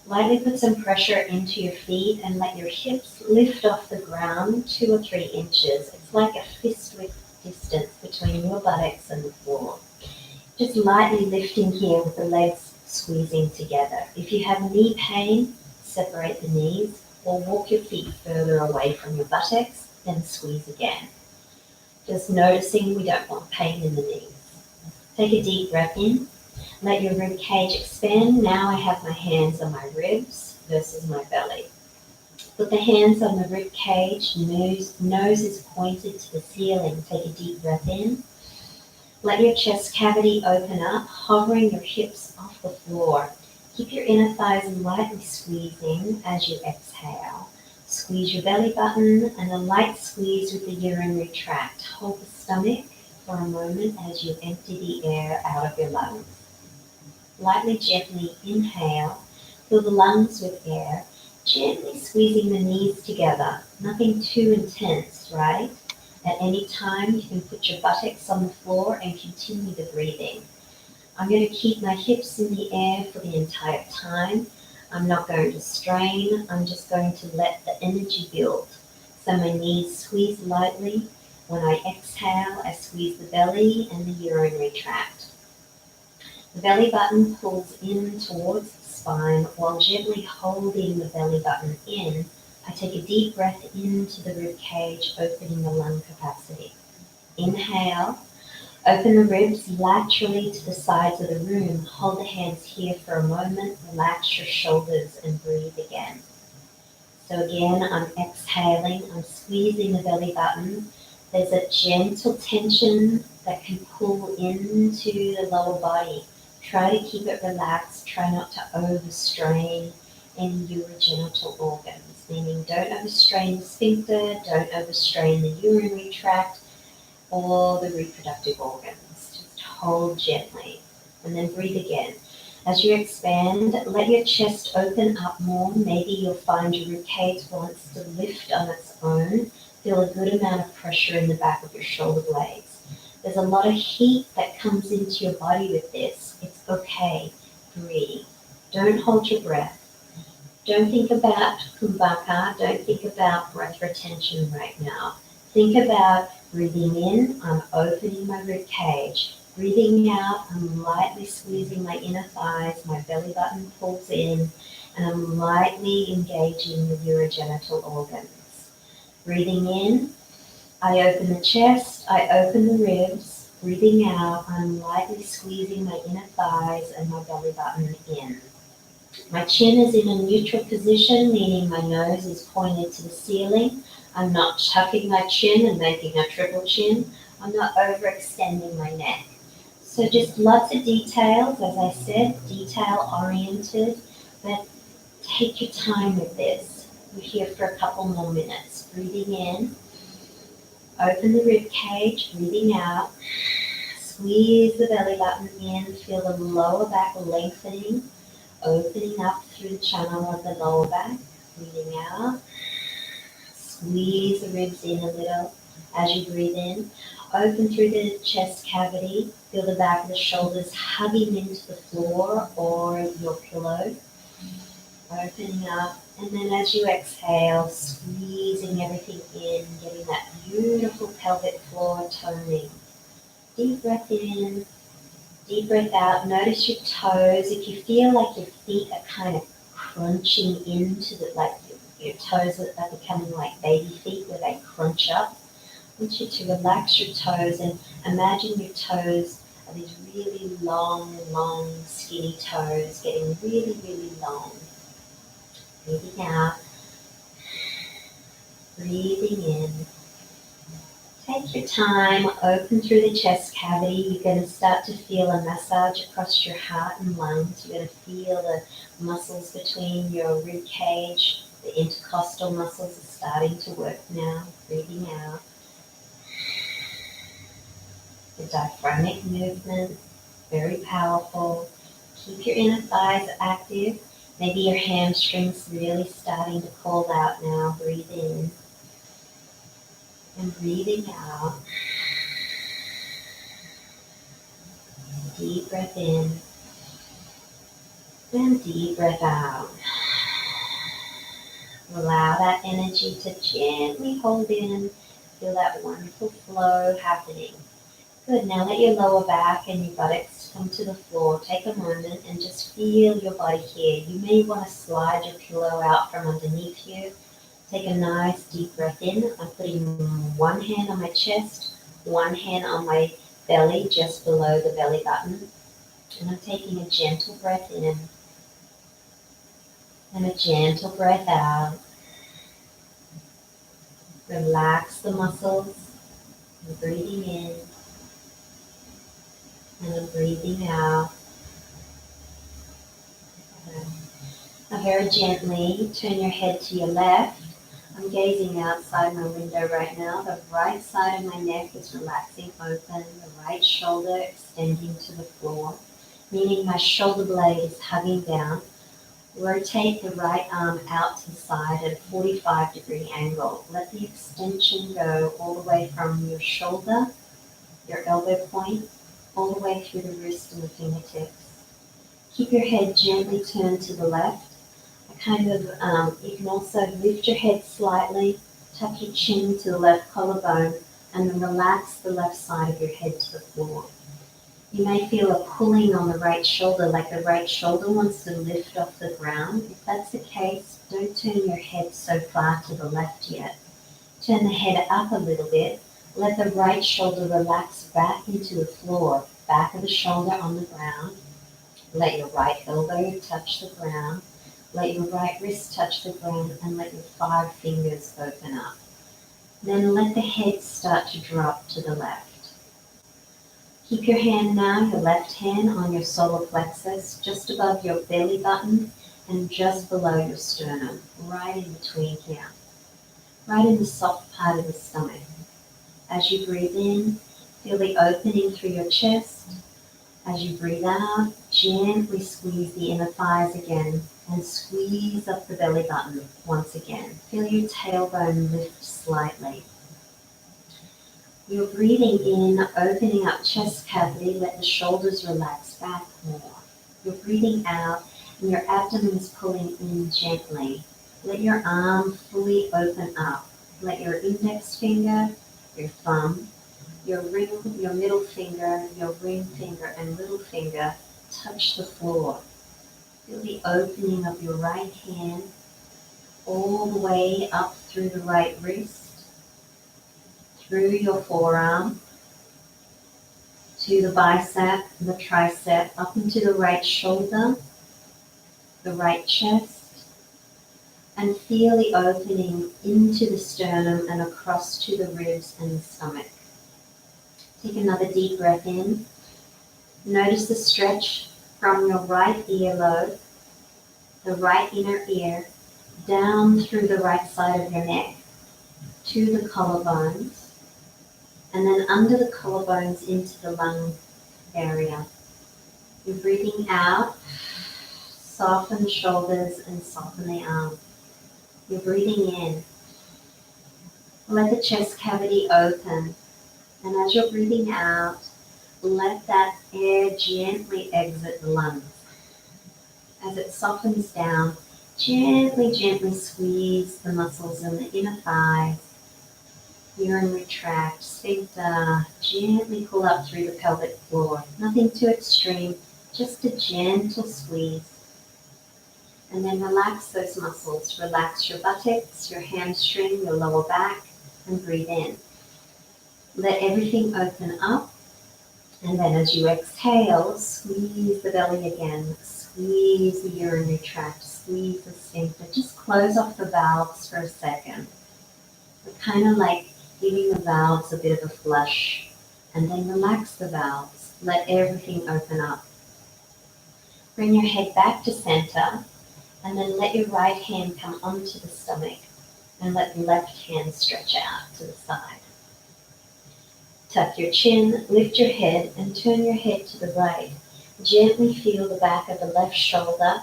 S1: Lightly put some pressure into your feet and let your hips lift off the ground 2 or 3 inches. It's like a fist width distance between your buttocks and the floor. Just lightly lifting here with the legs squeezing together. If you have knee pain, separate the knees or walk your feet further away from your buttocks, then squeeze again. Just noticing we don't want pain in the knees. Take a deep breath in. Let your rib cage expand. Now I have my hands on my ribs versus my belly. Put the hands on the rib cage, nose is pointed to the ceiling. Take a deep breath in. Let your chest cavity open up, hovering your hips off the floor. Keep your inner thighs lightly squeezing as you exhale. Squeeze your belly button and a light squeeze with the urinary tract. Hold the stomach for a moment as you empty the air out of your lungs. Lightly, gently inhale, fill the lungs with air, gently squeezing the knees together. Nothing too intense, right? At any time, you can put your buttocks on the floor and continue the breathing. I'm going to keep my hips in the air for the entire time. I'm not going to strain. I'm just going to let the energy build. So my knees squeeze lightly. When I exhale, I squeeze the belly and the urinary tract. The belly button pulls in towards the spine while gently holding the belly button in. I take a deep breath into the rib cage, opening the lung capacity. Inhale, open the ribs laterally to the sides of the room. Hold the hands here for a moment, relax your shoulders and breathe again. So again, I'm exhaling, I'm squeezing the belly button. There's a gentle tension that can pull into the lower body. Try to keep it relaxed. Try not to overstrain any urogenital organs, meaning don't overstrain the sphincter, don't overstrain the urinary tract or the reproductive organs. Just hold gently and then breathe again. As you expand, let your chest open up more. Maybe you'll find your ribcage wants to lift on its own. Feel a good amount of pressure in the back of your shoulder blades. There's a lot of heat that comes into your body with this. It's okay. Breathe. Don't hold your breath. Don't think about kumbhaka. Don't think about breath retention right now. Think about breathing in, I'm opening my rib cage. Breathing out, I'm lightly squeezing my inner thighs, my belly button pulls in, and I'm lightly engaging the urogenital organs. Breathing in, I open the chest, I open the ribs. Breathing out, I'm lightly squeezing my inner thighs and my belly button in. My chin is in a neutral position, meaning my nose is pointed to the ceiling. I'm not chucking my chin and making a triple chin. I'm not overextending my neck. So just lots of details, as I said, detail-oriented, but take your time with this. We're here for a couple more minutes. Breathing in, open the rib cage, breathing out, squeeze the belly button in, feel the lower back lengthening, opening up through the channel of the lower back, breathing out. Squeeze the ribs in a little as you breathe in. Open through the chest cavity. Feel the back of the shoulders hugging into the floor or your pillow. Opening up. And then as you exhale, squeezing everything in, getting that beautiful pelvic floor toning. Deep breath in, deep breath out. Notice your toes. If you feel like your feet are kind of crunching into the, like your toes are becoming like baby feet where they crunch up, I want you to relax your toes and imagine your toes are these really long, skinny toes getting really, really long. Breathing out, breathing in. Take your time, open through the chest cavity. You're going to start to feel a massage across your heart and lungs. You're going to feel the muscles between your rib cage. The intercostal muscles are starting to work now. Breathing out. The diaphragmatic movement, very powerful. Keep your inner thighs active. Maybe your hamstrings really starting to call out now. Breathe in. And breathing out. Deep breath in. And deep breath out. Allow that energy to gently hold in. Feel that wonderful flow happening. Good. Now let your lower back and your buttocks come to the floor. Take a moment and just feel your body here. You may want to slide your pillow out from underneath you. Take a nice deep breath in. I'm putting one hand on my chest, one hand on my belly, just below the belly button. And I'm taking a gentle breath in and a gentle breath out. Relax the muscles. I'm breathing in and I'm breathing out. Now very gently turn your head to your left. I'm gazing outside my window right now. The right side of my neck is relaxing open, the right shoulder extending to the floor, meaning my shoulder blade is hugging down. Rotate the right arm out to the side at a 45-degree angle. Let the extension go all the way from your shoulder, your elbow point, all the way through the wrist and the fingertips. Keep your head gently turned to the left. You can also lift your head slightly, tuck your chin to the left collarbone, and then relax the left side of your head to the floor. You may feel a pulling on the right shoulder, like the right shoulder wants to lift off the ground. If that's the case, don't turn your head so far to the left yet. Turn the head up a little bit. Let the right shoulder relax back into the floor, back of the shoulder on the ground. Let your right elbow touch the ground. Let your right wrist touch the ground, and let your 5 fingers open up. Then let the head start to drop to the left. Keep your hand now, your left hand, on your solar plexus, just above your belly button and just below your sternum, right in between here, right in the soft part of the stomach. As you breathe in, feel the opening through your chest. As you breathe out, gently squeeze the inner thighs again and squeeze up the belly button once again. Feel your tailbone lift slightly. You're breathing in, opening up chest cavity, let the shoulders relax back more. You're breathing out and your abdomen is pulling in gently. Let your arm fully open up. Let your index finger, your thumb, your middle finger, your ring finger, and little finger touch the floor. Feel the opening of your right hand all the way up through the right wrist, through your forearm, to the bicep, the tricep, up into the right shoulder, the right chest, and feel the opening into the sternum and across to the ribs and the stomach. Take another deep breath in. Notice the stretch from your right earlobe, the right inner ear, down through the right side of your neck, to the collarbones, and then under the collarbones into the lung area. You're breathing out, soften the shoulders and soften the arm. You're breathing in. Let the chest cavity open, and as you're breathing out, let that air gently exit the lungs. As it softens down, gently squeeze the muscles in the inner thighs, urine retract, sphincter, gently pull up through the pelvic floor. Nothing too extreme, just a gentle squeeze. And then relax those muscles. Relax your buttocks, your hamstring, your lower back, and breathe in. Let everything open up. And then as you exhale, squeeze the belly again. Squeeze the urinary tract, squeeze the sphincter. Just close off the valves for a second. We're kind of like giving the valves a bit of a flush. And then relax the valves. Let everything open up. Bring your head back to center. And then let your right hand come onto the stomach and let the left hand stretch out to the side. Tuck your chin, lift your head, and turn your head to the right. Gently feel the back of the left shoulder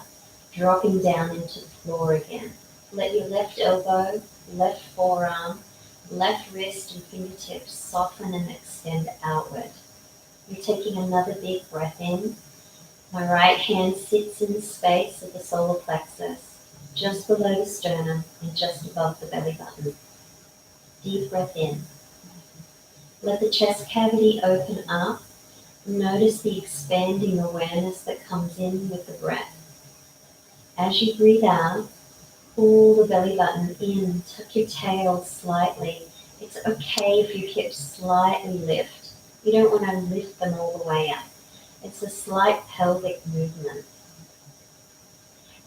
S1: dropping down into the floor again. Let your left elbow, left forearm, left wrist, and fingertips soften and extend outward. You're taking another deep breath in. My right hand sits in the space of the solar plexus, just below the sternum and just above the belly button. Deep breath in. Let the chest cavity open up. Notice the expanding awareness that comes in with the breath. As you breathe out, pull the belly button in, tuck your tail slightly. It's okay if your hips slightly lift. You don't want to lift them all the way up. It's a slight pelvic movement.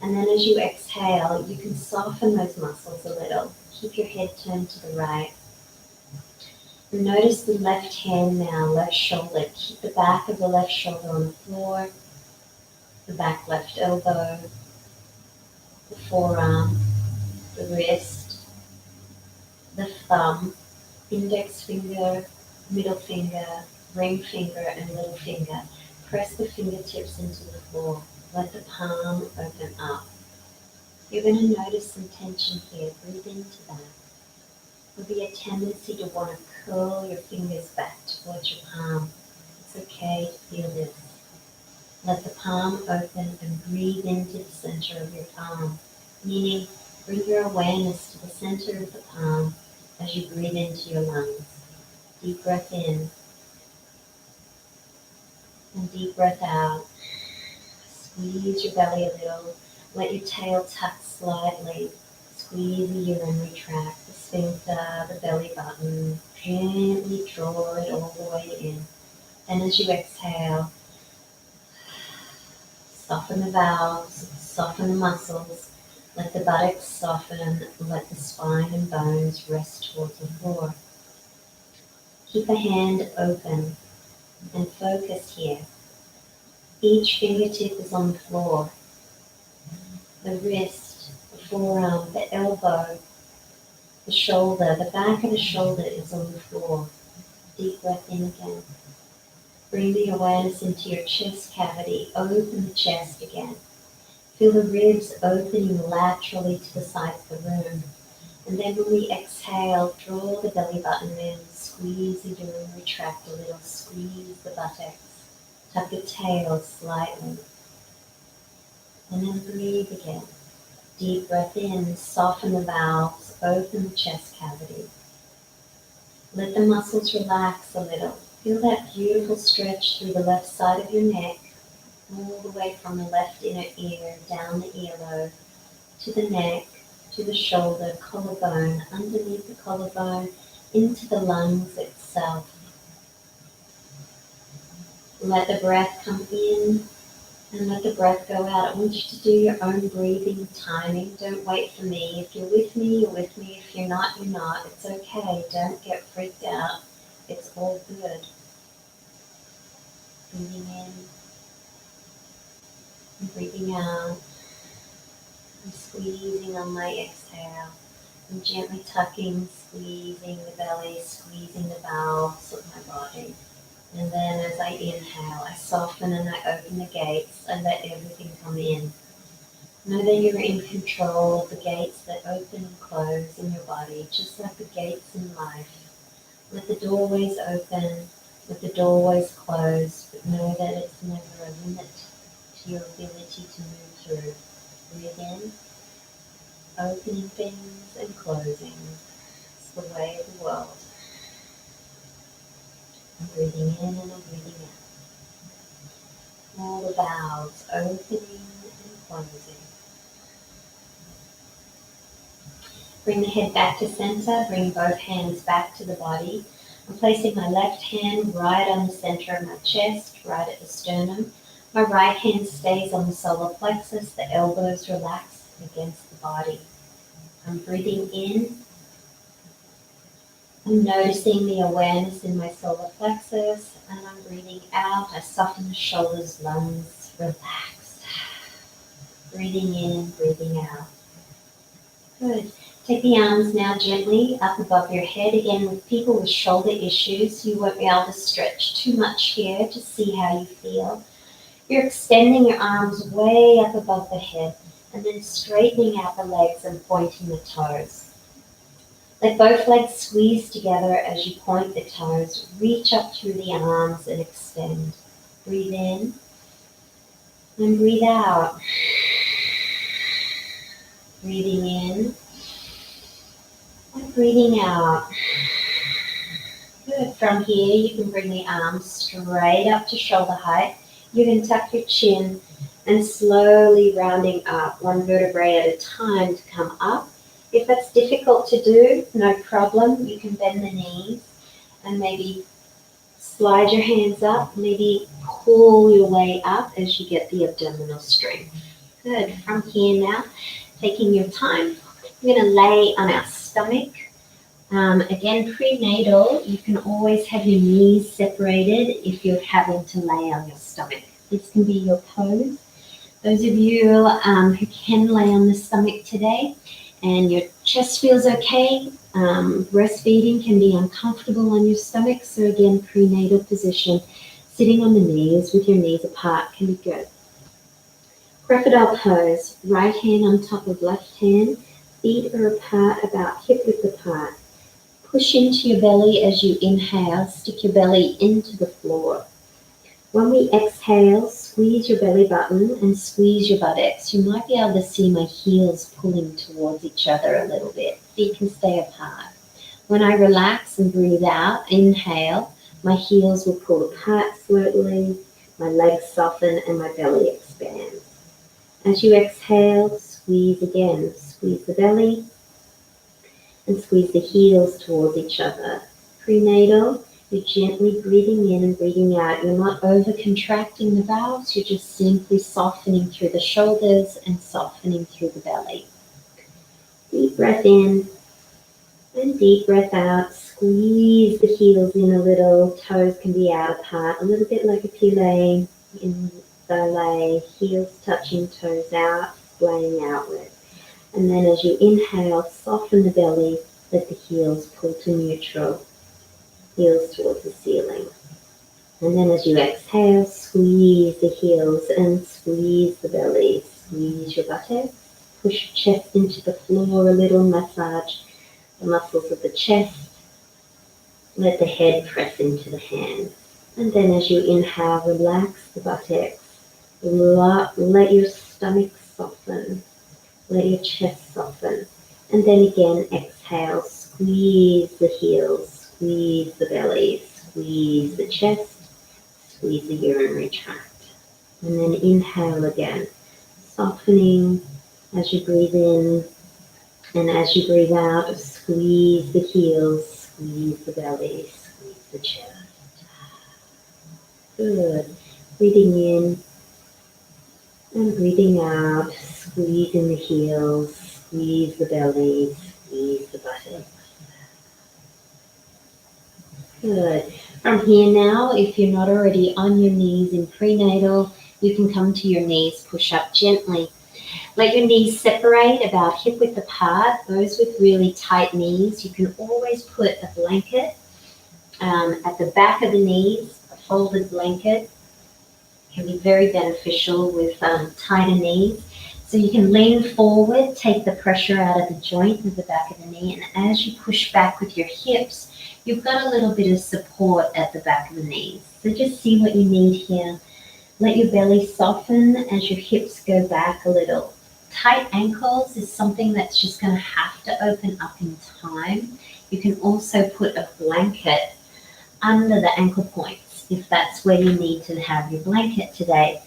S1: And then as you exhale, you can soften those muscles a little. Keep your head turned to the right. Notice the left hand now, left shoulder. Keep the back of the left shoulder on the floor, the back left elbow, the forearm, the wrist, the thumb, index finger, middle finger, ring finger, and little finger. Press the fingertips into the floor. Let the palm open up. You're going to notice some tension here. Breathe into that. There'll be a tendency to want to curl your fingers back towards your palm. It's okay to feel this. Let the palm open and breathe into the center of your palm, meaning bring your awareness to the center of the palm as you breathe into your lungs. Deep breath in and deep breath out. Squeeze your belly a little. Let your tail tuck slightly. Squeeze the urinary tract, the sphincter, the belly button. Gently draw it all the way in. And as you exhale, soften the valves, soften the muscles. Let the buttocks soften. Let the spine and bones rest towards the floor. Keep a hand open and focus here. Each fingertip is on the floor. The wrist, the forearm, the elbow, the shoulder, the back of the shoulder is on the floor. Deep breath in again. Bring the awareness into your chest cavity. Open the chest again. Feel the ribs opening laterally to the sides of the room. And then when we exhale, draw the belly button in, squeeze the urinary tract a little, squeeze the buttocks, tuck your tail slightly. And then breathe again. Deep breath in, soften the valves, open the chest cavity. Let the muscles relax a little. Feel that beautiful stretch through the left side of your neck, all the way from the left inner ear, down the earlobe, to the neck, to the shoulder, collarbone, underneath the collarbone, into the lungs itself. Let the breath come in and let the breath go out. I want you to do your own breathing timing. Don't wait for me. If you're with me, you're with me. If you're not, you're not. It's okay. Don't get freaked out. It's all good. Breathing in and breathing out. I'm squeezing on my exhale. I'm gently tucking, squeezing the belly, squeezing the valves of my body. And then as I inhale, I soften and I open the gates. I let everything come in. Know that you're in control of the gates that open and close in your body, just like the gates in life. Let the doorways open, let the doorways close, but know that it's never a limit to your ability to move through. Breathe in, opening things and closing. It's the way of the world. I'm breathing in and I'm breathing out. All the valves opening and closing. Bring the head back to center, bring both hands back to the body. I'm placing my left hand right on the center of my chest, right at the sternum. My right hand stays on the solar plexus, the elbows relax against the body. I'm breathing in. I'm noticing the awareness in my solar plexus, and I'm breathing out. I soften the shoulders, lungs, relax. Breathing in, breathing out. Good. Take the arms now gently up above your head. Again, with people with shoulder issues, you won't be able to stretch too much here. Just see how you feel. You're extending your arms way up above the head and then straightening out the legs and pointing the toes. Let both legs squeeze together as you point the toes. Reach up through the arms and extend. Breathe in and breathe out. Breathing in and breathing out. Good. From here, you can bring the arms straight up to shoulder height. You can tuck your chin and slowly rounding up, one vertebrae at a time to come up. If that's difficult to do, no problem. You can bend the knees and maybe slide your hands up, maybe pull your way up as you get the abdominal strength. Good. From here now, taking your time, we're going to lay on our stomach. Again, prenatal, you can always have your knees separated if you're having to lay on your stomach. This can be your pose. Those of you who can lay on the stomach today, and your chest feels okay. Breastfeeding can be uncomfortable on your stomach, so again, prenatal position, sitting on the knees with your knees apart can be good. Crocodile pose, right hand on top of left hand, feet are apart, about hip width apart. Push into your belly as you inhale, stick your belly into the floor. When we exhale, squeeze your belly button and squeeze your buttocks. You might be able to see my heels pulling towards each other a little bit. Feet can stay apart. When I relax and breathe out, inhale, my heels will pull apart slowly, my legs soften, and my belly expands. As you exhale, squeeze again. Squeeze the belly and squeeze the heels towards each other. Prenatal, you're gently breathing in and breathing out. You're not over contracting the valves, you're just simply softening through the shoulders and softening through the belly. Deep breath in and deep breath out. Squeeze the heels in a little. Toes can be out apart, a little bit like a pilates in ballet. Heels touching, toes out, splaying outward. And then as you inhale, soften the belly, let the heels pull to neutral, heels towards the ceiling. And then as you exhale, squeeze the heels and squeeze the belly, squeeze your buttocks, push your chest into the floor a little, massage the muscles of the chest, let the head press into the hands. And then as you inhale, relax the buttocks, let your stomach soften. Let your chest soften. And then again, exhale, squeeze the heels, squeeze the belly, squeeze the chest, squeeze the urinary tract. And then inhale again, softening as you breathe in. And as you breathe out, squeeze the heels, squeeze the belly, squeeze the chest. Good. Breathing in and breathing out, squeezing the heels, squeeze the belly, squeeze the buttocks. Good. From here now, if you're not already on your knees in prenatal, you can come to your knees, push up gently. Let your knees separate about hip width apart. Those with really tight knees, you can always put a blanket at the back of the knees, a folded blanket. Can be very beneficial with tighter knees. So you can lean forward, take the pressure out of the joint with the back of the knee, and as you push back with your hips, you've got a little bit of support at the back of the knees. So just see what you need here. Let your belly soften as your hips go back a little. Tight ankles is something that's just going to have to open up in time. You can also put a blanket under the ankle points if that's where you need to have your blanket today.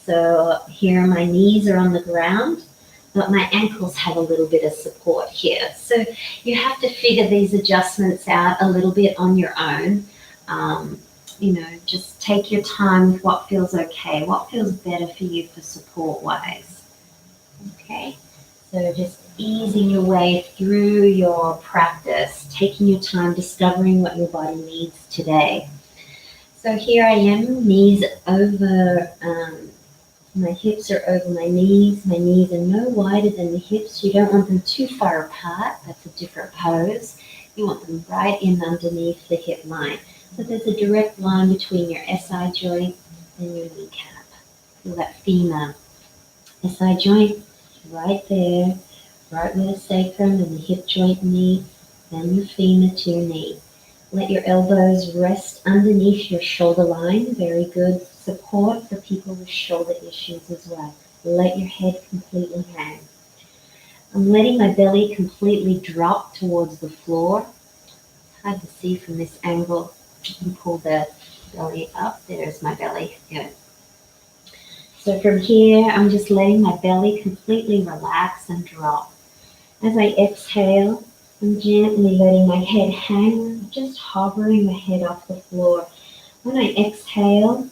S1: So here my knees are on the ground, but my ankles have a little bit of support here. So you have to figure these adjustments out a little bit on your own. Just take your time with what feels okay, what feels better for you for support-wise. Okay, so just easing your way through your practice, taking your time, discovering what your body needs today. So here I am, knees over, my hips are over my knees are no wider than the hips. You don't want them too far apart, that's a different pose. You want them right in underneath the hip line. So there's a direct line between your SI joint and your kneecap. Feel that femur. SI joint, right there, right where the sacrum and the hip joint meet, then your femur to your knee. Let your elbows rest underneath your shoulder line. Very good support for people with shoulder issues as well. Let your head completely hang. I'm letting my belly completely drop towards the floor. It's hard to see from this angle. You can pull the belly up. There's my belly. Good. So from here, I'm just letting my belly completely relax and drop. As I exhale, I'm gently letting my head hang, just hovering my head off the floor. When I exhale,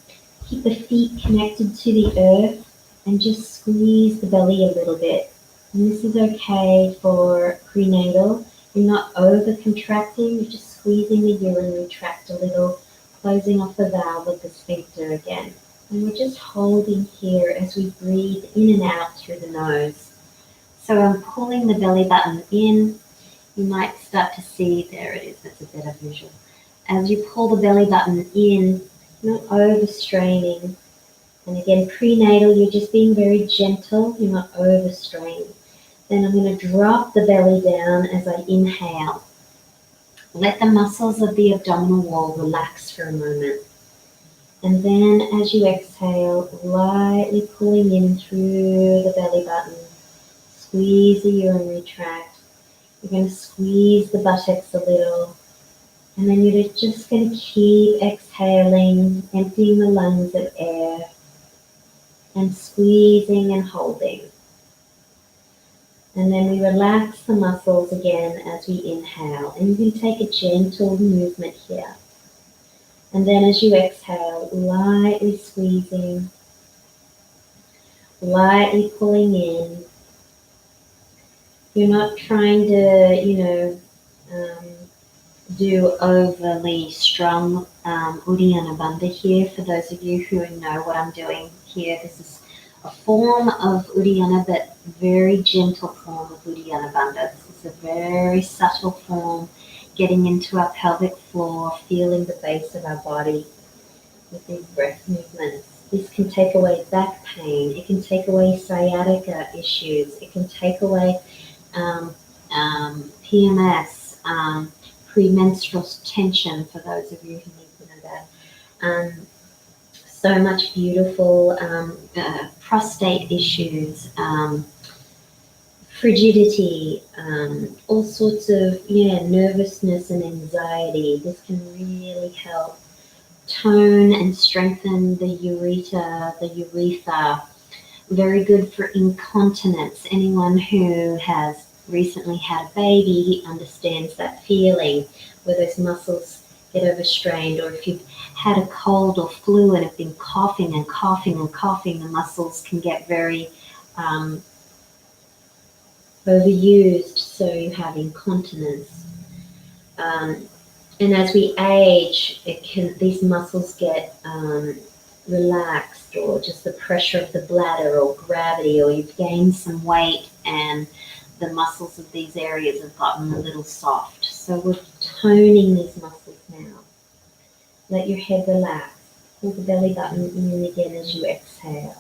S1: keep the feet connected to the earth and just squeeze the belly a little bit. And this is okay for prenatal. You're not over contracting, you're just squeezing the urinary tract a little, closing off the valve of the sphincter again. And we're just holding here as we breathe in and out through the nose. So I'm pulling the belly button in. You might start to see, there it is, that's a better visual. As you pull the belly button in, not overstraining. And again, prenatal, you're just being very gentle, you're not overstraining. Then I'm going to drop the belly down as I inhale. Let the muscles of the abdominal wall relax for a moment. And then as you exhale, lightly pulling in through the belly button, squeeze the urinary tract. You're going to squeeze the buttocks a little. And then you're just going to keep exhaling, emptying the lungs of air, and squeezing and holding. And then we relax the muscles again as we inhale. And you can take a gentle movement here. And then as you exhale, lightly squeezing, lightly pulling in. You're not trying to, do overly strong Uddiyana Bandha here. For those of you who know what I'm doing here, this is a form of Uddiyana, but very gentle form of Uddiyana Bandha. This is a very subtle form, getting into our pelvic floor, feeling the base of our body with these breath movements. This can take away back pain. It can take away sciatica issues. It can take away PMS, premenstrual tension, for those of you who need to know that. So much beautiful prostate issues, frigidity, all sorts of nervousness and anxiety. This can really help tone and strengthen the ureter, the urethra. Very good for incontinence. Anyone who has recently had a baby understands that feeling where those muscles get overstrained, or if you've had a cold or flu and have been coughing and coughing and coughing, the muscles can get very overused, so you have incontinence. And as we age, these muscles get relaxed, or just the pressure of the bladder or gravity, or you've gained some weight and the muscles of these areas have gotten a little soft. So we're toning these muscles now. Let your head relax. Pull the belly button in again as you exhale.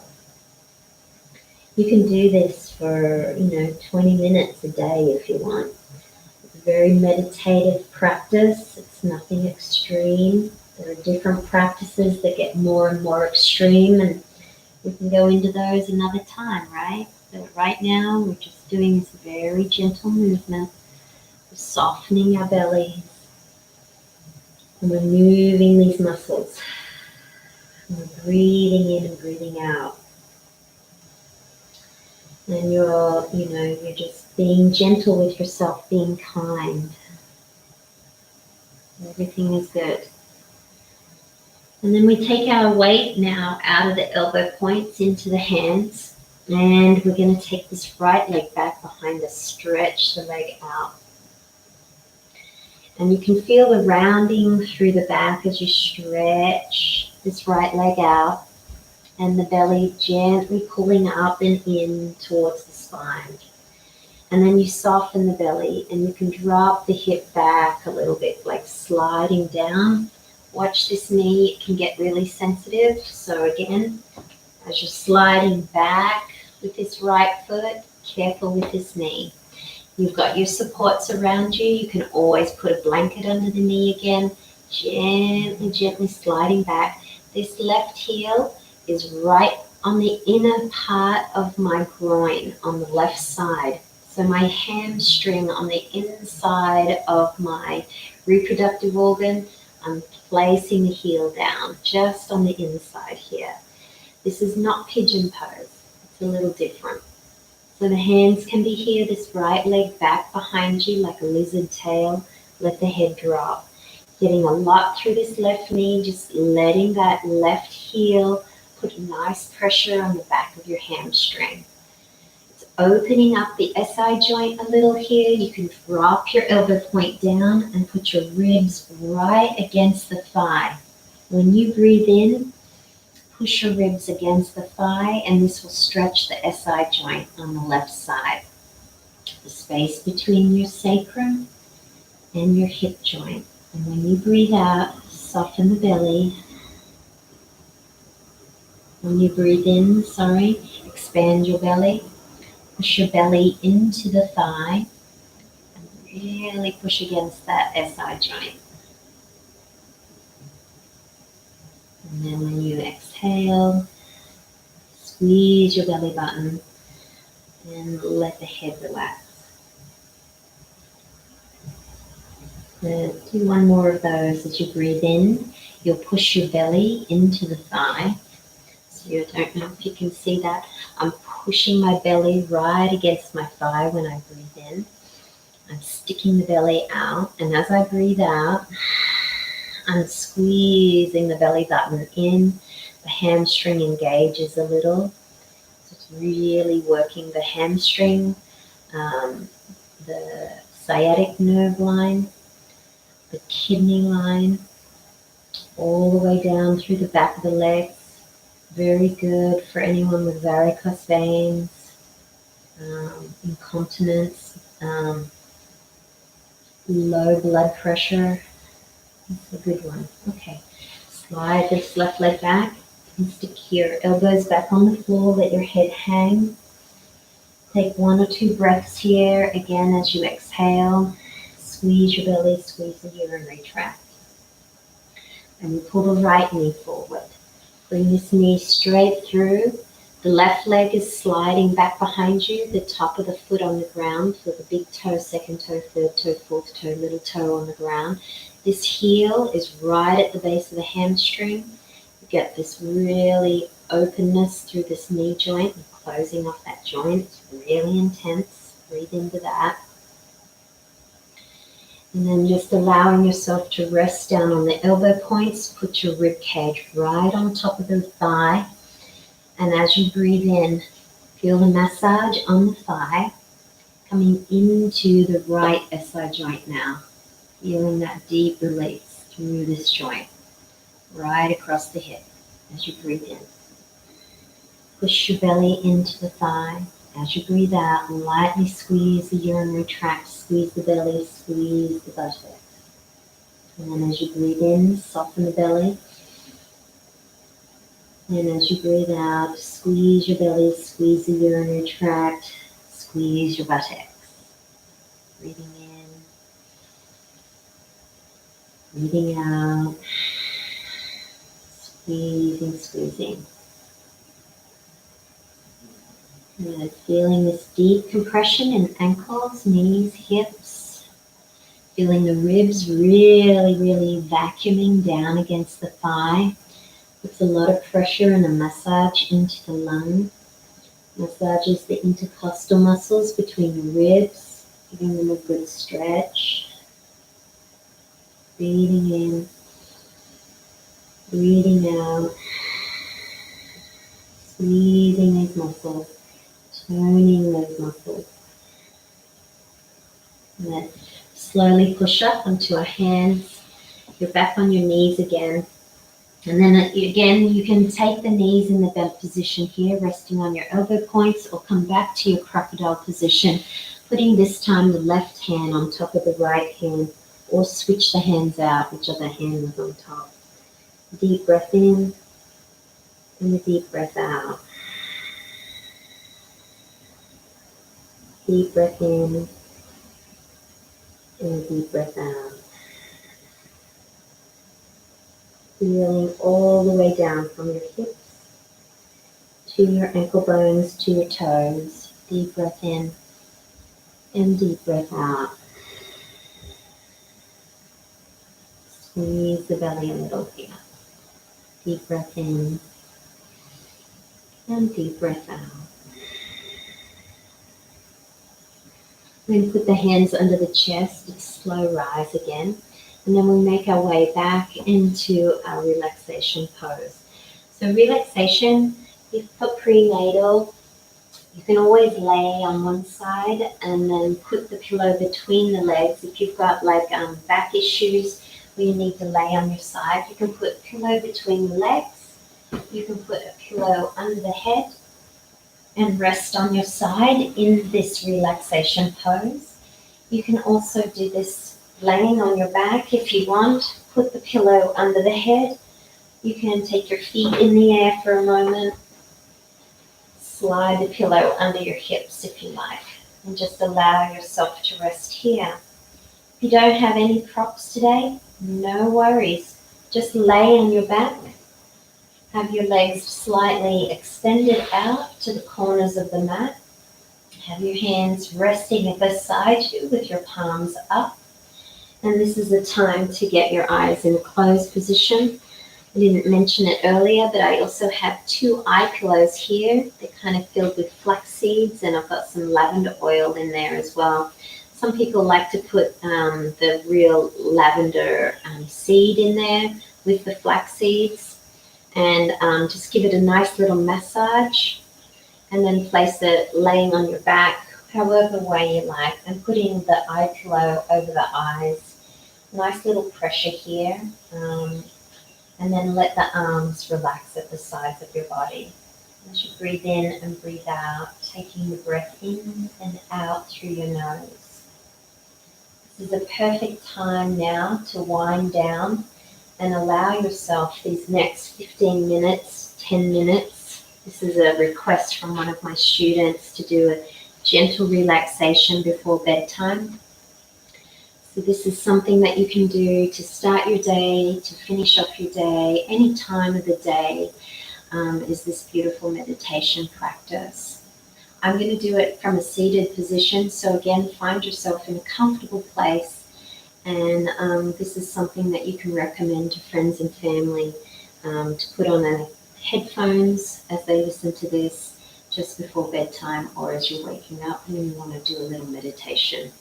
S1: You can do this for 20 minutes a day if you want. It's a very meditative practice. It's nothing extreme. There are different practices that get more and more extreme, and we can go into those another time, right? But right now, we're just doing this very gentle movement. We're softening our bellies, and we're moving these muscles. And we're breathing in and breathing out. And you're just being gentle with yourself, being kind. Everything is good. And then we take our weight now out of the elbow points into the hands. And we're going to take this right leg back behind us, stretch the leg out. And you can feel the rounding through the back as you stretch this right leg out, and the belly gently pulling up and in towards the spine. And then you soften the belly, and you can drop the hip back a little bit, like sliding down. Watch this knee, it can get really sensitive. So again, as you're sliding back with this right foot, careful with this knee. You've got your supports around you. You can always put a blanket under the knee again. Gently, gently sliding back. This left heel is right on the inner part of my groin on the left side. So my hamstring on the inside of my reproductive organ, I'm placing the heel down just on the inside here. This is not pigeon pose. It's a little different. So the hands can be here, this right leg back behind you like a lizard tail. Let the head drop. Getting a lot through this left knee, just letting that left heel put nice pressure on the back of your hamstring. It's opening up the SI joint a little here. You can drop your elbow point down and put your ribs right against the thigh. When you breathe in, push your ribs against the thigh, and this will stretch the SI joint on the left side. the space between your sacrum and your hip joint. And when you breathe out, soften the belly. When you breathe in, expand your belly. Push your belly into the thigh and really push against that SI joint. And then when you exhale, squeeze your belly button and let the head relax. So do one more of those. As you breathe in, you'll push your belly into the thigh. So you don't know if you can see that. I'm pushing my belly right against my thigh when I breathe in. I'm sticking the belly out, and as I breathe out, I'm squeezing the belly button in. The hamstring engages a little. So it's really working the hamstring, the sciatic nerve line, the kidney line, all the way down through the back of the legs. Very good for anyone with varicose veins, incontinence, low blood pressure. That's a good one. Okay, slide this left leg back and stick your elbows back on the floor. Let your head hang. Take 1 or 2 breaths here. Again, as you exhale, squeeze your belly, squeeze the urinary tract. And you pull the right knee forward. Bring this knee straight through. The left leg is sliding back behind you, the top of the foot on the ground. Feel the big toe, second toe, third toe, fourth toe, little toe on the ground. This heel is right at the base of the hamstring. You get this really openness through this knee joint and closing off that joint. It's really intense. Breathe into that. And then just allowing yourself to rest down on the elbow points. Put your rib cage right on top of the thigh. And as you breathe in, feel the massage on the thigh coming into the right SI joint now. Feeling that deep release through this joint, right across the hip as you breathe in. Push your belly into the thigh. As you breathe out, lightly squeeze the urinary tract, squeeze the belly, squeeze the buttocks. And then as you breathe in, soften the belly. And as you breathe out, squeeze your belly, squeeze the urinary tract, squeeze your buttocks. Breathing in, breathing out, squeezing, squeezing. And feeling this deep compression in ankles, knees, hips. Feeling the ribs really, really vacuuming down against the thigh. Puts a lot of pressure and a massage into the lung. Massages the intercostal muscles between the ribs, giving them a good stretch. Breathing in, breathing out. Squeezing these muscles, toning those muscles. And then slowly push up onto your hands. You're back on your knees again. And then again, you can take the knees in the bent position here, resting on your elbow points, or come back to your crocodile position, putting this time the left hand on top of the right hand, or switch the hands out, whichever hand is on top. Deep breath in, and a deep breath out. Deep breath in, and a deep breath out. Feeling all the way down from your hips to your ankle bones, to your toes. Deep breath in and deep breath out. Squeeze the belly a little here. Deep breath in and deep breath out. Then put the hands under the chest, slow rise again. And then we make our way back into our relaxation pose. So relaxation, if for prenatal, you can always lay on one side and then put the pillow between the legs. If you've got back issues where you need to lay on your side, you can put a pillow between the legs. You can put a pillow under the head. and rest on your side in this relaxation pose. You can also do this laying on your back if you want. Put the pillow under the head. You can take your feet in the air for a moment. Slide the pillow under your hips if you like, and just allow yourself to rest here. If you don't have any props today, no worries. Just lay on your back. Have your legs slightly extended out to the corners of the mat. Have your hands resting beside you with your palms up. And this is the time to get your eyes in a closed position. I didn't mention it earlier, but I also have 2 eye pillows here. They're kind of filled with flax seeds, and I've got some lavender oil in there as well. Some people like to put the real lavender seed in there with the flax seeds, and just give it a nice little massage, and then place it laying on your back, however way you like, and putting the eye pillow over the eyes. Nice little pressure here. And then let the arms relax at the sides of your body. As you breathe in and breathe out, taking the breath in and out through your nose. This is a perfect time now to wind down and allow yourself these next 15 minutes, 10 minutes. This is a request from one of my students to do a gentle relaxation before bedtime. So this is something that you can do to start your day, to finish off your day, any time of the day is this beautiful meditation practice. I'm going to do it from a seated position. So again, find yourself in a comfortable place. And this is something that you can recommend to friends and family to put on their headphones as they listen to this just before bedtime or as you're waking up and you want to do a little meditation.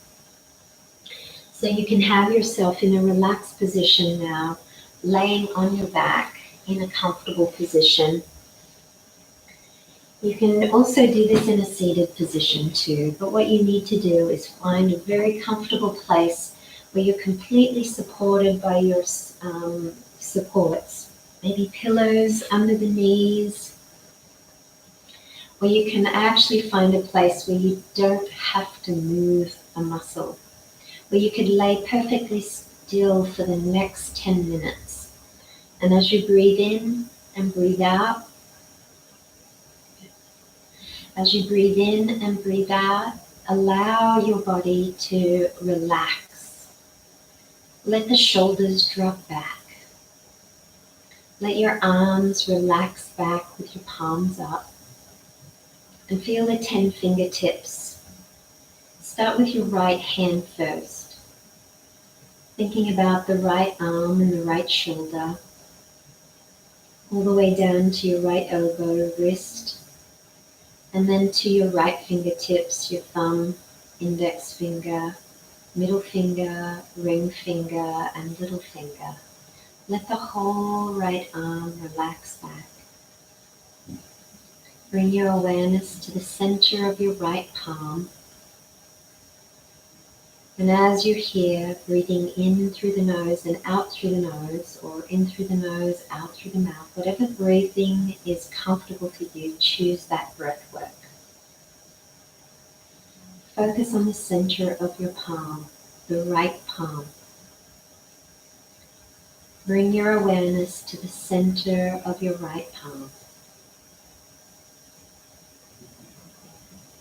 S1: So you can have yourself in a relaxed position now, laying on your back in a comfortable position. You can also do this in a seated position too, but what you need to do is find a very comfortable place where you're completely supported by your supports. Maybe pillows under the knees, or you can actually find a place where you don't have to move a muscle, where you could lay perfectly still for the next 10 minutes. And as you breathe in and breathe out, allow your body to relax. Let the shoulders drop back. Let your arms relax back with your palms up. And feel the 10 fingertips. Start with your right hand first. Thinking about the right arm and the right shoulder, all the way down to your right elbow, wrist, and then to your right fingertips, your thumb, index finger, middle finger, ring finger, and little finger. Let the whole right arm relax back. Bring your awareness to the center of your right palm. And as you're here, breathing in through the nose and out through the nose, or in through the nose, out through the mouth, whatever breathing is comfortable for you, choose that breath work. Focus on the center of your palm, the right palm. Bring your awareness to the center of your right palm.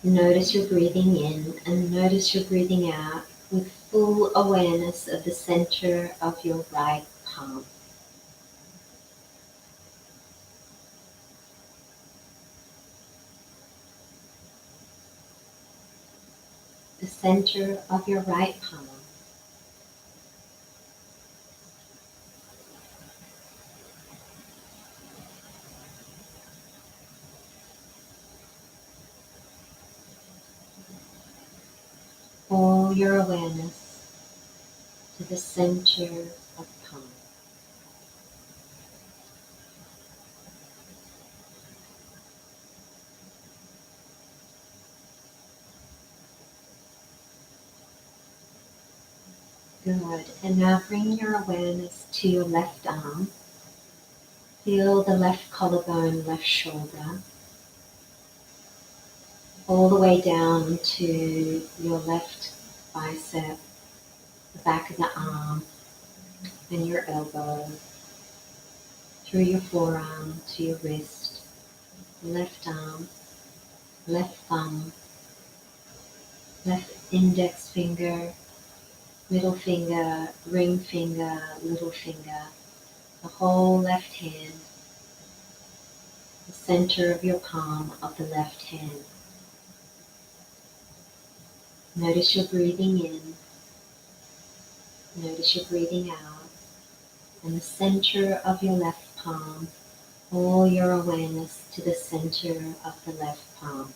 S1: Notice your breathing in and notice your breathing out with full awareness of the center of your right palm. The center of your right palm. All your awareness to the center of the palm. Good. And now bring your awareness to your left arm. Feel the left collarbone, left shoulder. all the way down to your left bicep, the back of the arm, and your elbow, through your forearm to your wrist, left arm, left thumb, left index finger, middle finger, ring finger, little finger, the whole left hand, the center of your palm of the left hand. Notice your breathing in, notice your breathing out, and the center of your left palm, all your awareness to the center of the left palm.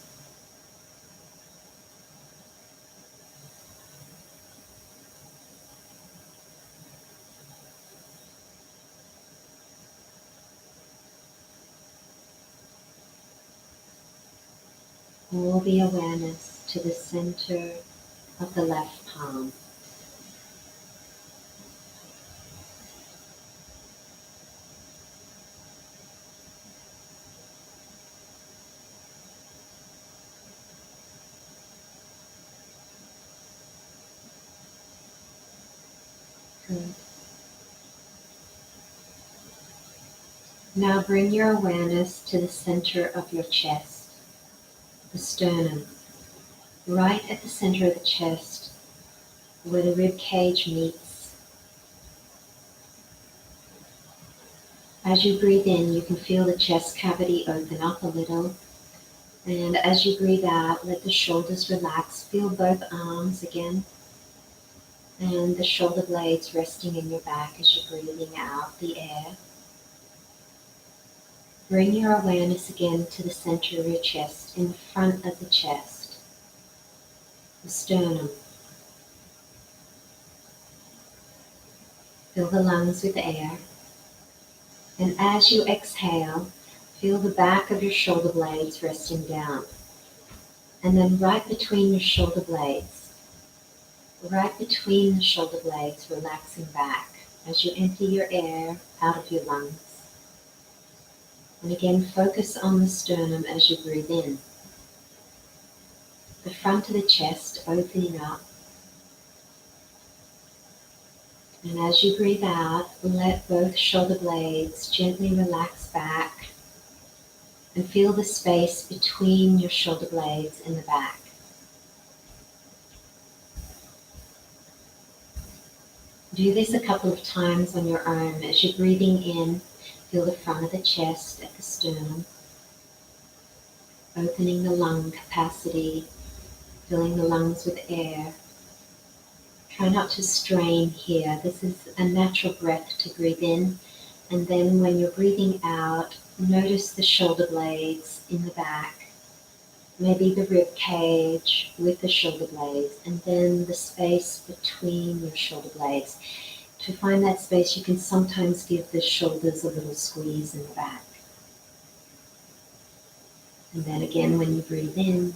S1: All the awareness to the center of the left palm. Good. Now bring your awareness to the center of your chest, the sternum, right at the center of the chest where the rib cage meets. As you breathe in, you can feel the chest cavity open up a little. And as you breathe out, let the shoulders relax. Feel both arms again and the shoulder blades resting in your back as you're breathing out the air. Bring your awareness again to the center of your chest, in the front of the chest, the sternum. Fill the lungs with air. And as you exhale, feel the back of your shoulder blades resting down. And then right between your shoulder blades, relaxing back as you empty your air out of your lungs. And again, focus on the sternum as you breathe in. The front of the chest opening up. And as you breathe out, let both shoulder blades gently relax back and feel the space between your shoulder blades in the back. Do this a couple of times on your own. As you're breathing in, feel the front of the chest at the sternum, opening the lung capacity, filling the lungs with air. Try not to strain here. This is a natural breath to breathe in. And then when you're breathing out, notice the shoulder blades in the back, maybe the rib cage with the shoulder blades, and then the space between your shoulder blades. To find that space, you can sometimes give the shoulders a little squeeze in the back. And then again, when you breathe in,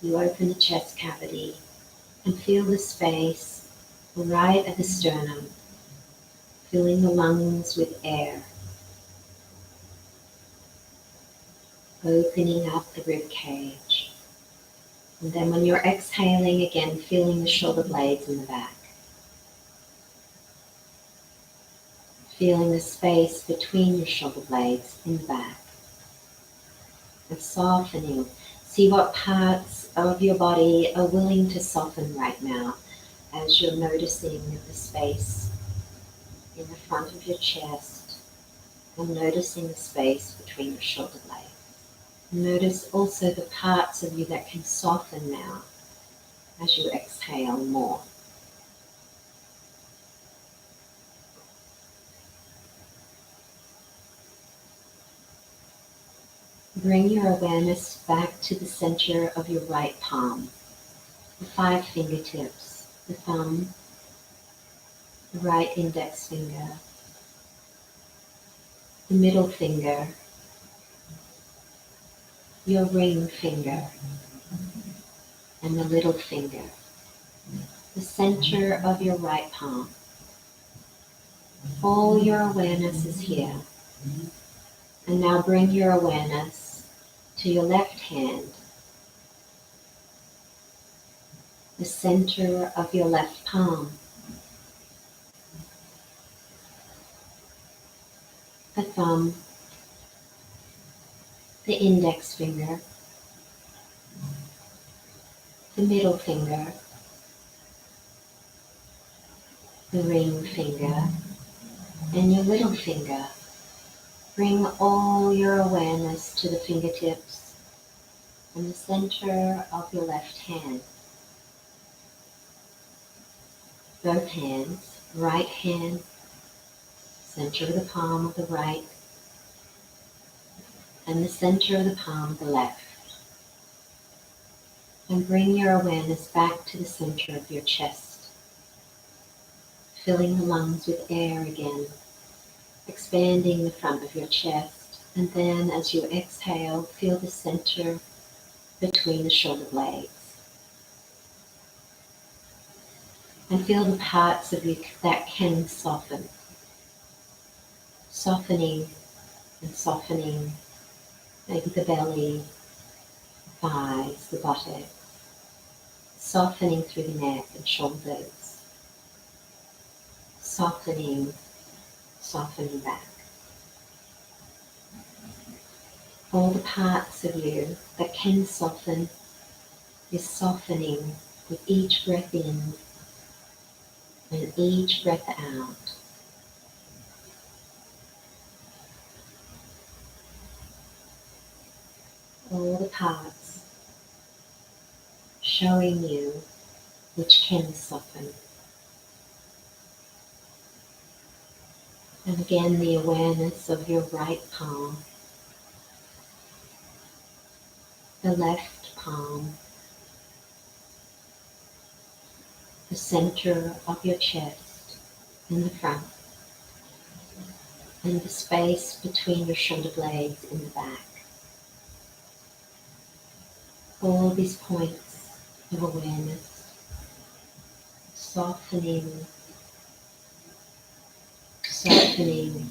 S1: you open the chest cavity and feel the space right at the sternum, filling the lungs with air, opening up the rib cage. And then when you're exhaling, again, feeling the shoulder blades in the back. Feeling the space between your shoulder blades in the back. And softening. See what parts of your body are willing to soften right now as you're noticing the space in the front of your chest and noticing the space between your shoulder blades. Notice also the parts of you that can soften now as you exhale more. Bring your awareness back to the center of your right palm, the 5 fingertips, the thumb, the right index finger, the middle finger, your ring finger, and the little finger, the center of your right palm. All your awareness is here. And now bring your awareness to your left hand, the center of your left palm, the thumb, the index finger, the middle finger, the ring finger, and your little finger. Bring all your awareness to the fingertips and the center of your left hand. Both hands, right hand, center of the palm of the right, and the center of the palm of the left. And bring your awareness back to the center of your chest, filling the lungs with air again, expanding the front of your chest, and then as you exhale, feel the center between the shoulder blades. And feel the parts of you that can soften, softening and softening, maybe the belly, thighs, the buttocks, softening through the neck and shoulders, softening, softening back. All the parts of you that can soften is softening with each breath in and each breath out. All the parts showing you which can soften. And again, the awareness of your right palm, the left palm, the center of your chest in the front, and the space between your shoulder blades in the back. All these points of awareness, softening, softening,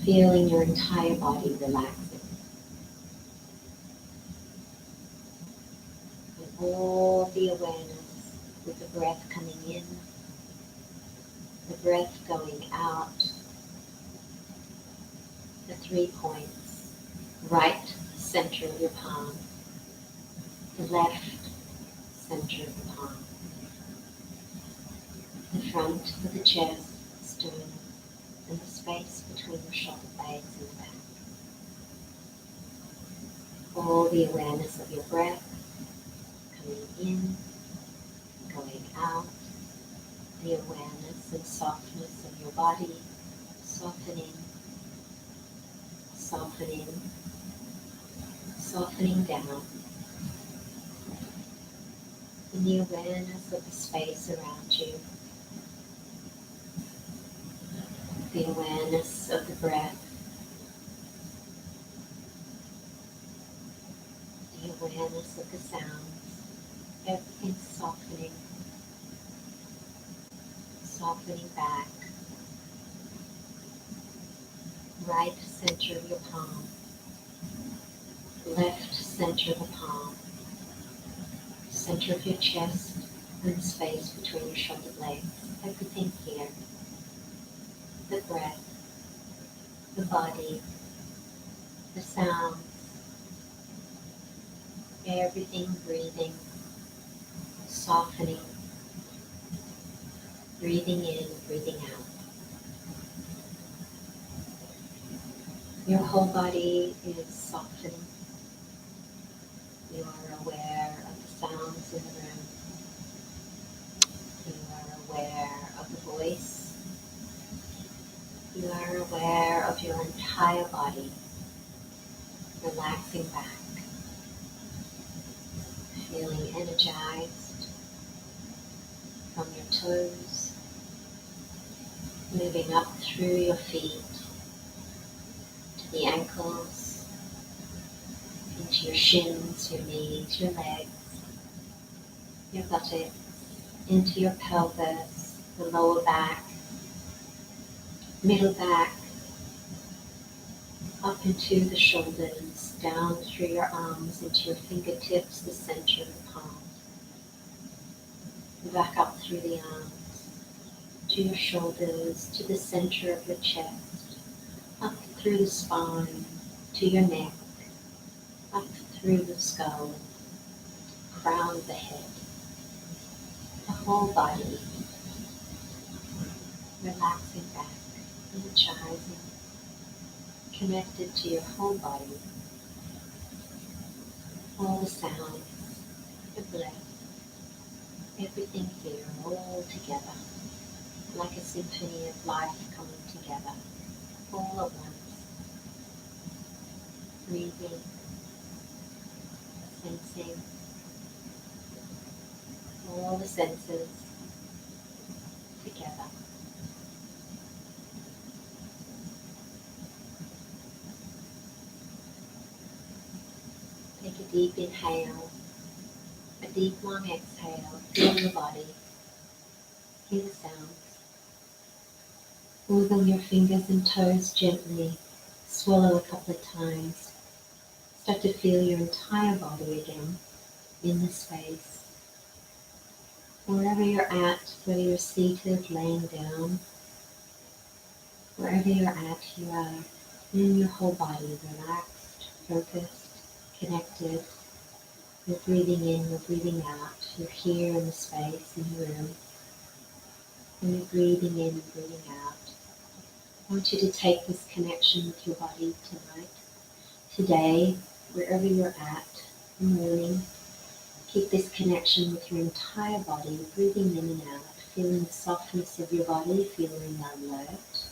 S1: feeling your entire body relaxing. And all the awareness with the breath coming in, the breath going out, the 3 points, right center of your palm, the left center of the palm, the front of the chest, sternum, and the space between your shoulder blades and the back. All the awareness of your breath coming in, going out, the awareness and softness of your body, softening, softening, softening down, and the awareness of the space around you, the awareness of the breath, the awareness of the sounds, everything softening, softening back, right center of your palm, left center of the palm, center of your chest, and the space between your shoulder blades, everything here, the breath, the body, the sounds, everything breathing, softening, breathing in, breathing out. Your whole body is softening. You are aware of the sounds in the room. You are aware of the voice. You are aware of your entire body, relaxing back, feeling energized from your toes, moving up through your feet, to the ankles, into your shins, your knees, your legs, your buttocks, into your pelvis, the lower back, middle back, up into the shoulders, down through your arms into your fingertips, the center of the palm. Back up through the arms, to your shoulders, to the center of your chest, up through the spine, to your neck, up through the skull, crown of the head, the whole body, relaxing back, energizing, connected to your whole body, all the sounds, the breath, everything here all together, like a symphony of life coming together, all at once. Breathing, sensing, all the senses together. Take a deep inhale, a deep long exhale, feel your body, hear the sounds. Wiggle your fingers and toes gently, swallow a couple of times. Start to feel your entire body again in the space. Wherever you're at, whether you're seated, laying down, wherever you're at, you are in your whole body, relaxed, focused, connected. You're breathing in, you're breathing out. You're here in the space, in the room. And you're breathing in and breathing out. I want you to take this connection with your body tonight, today, wherever you're at, in the morning. Keep this connection with your entire body, breathing in and out, feeling the softness of your body, feeling alert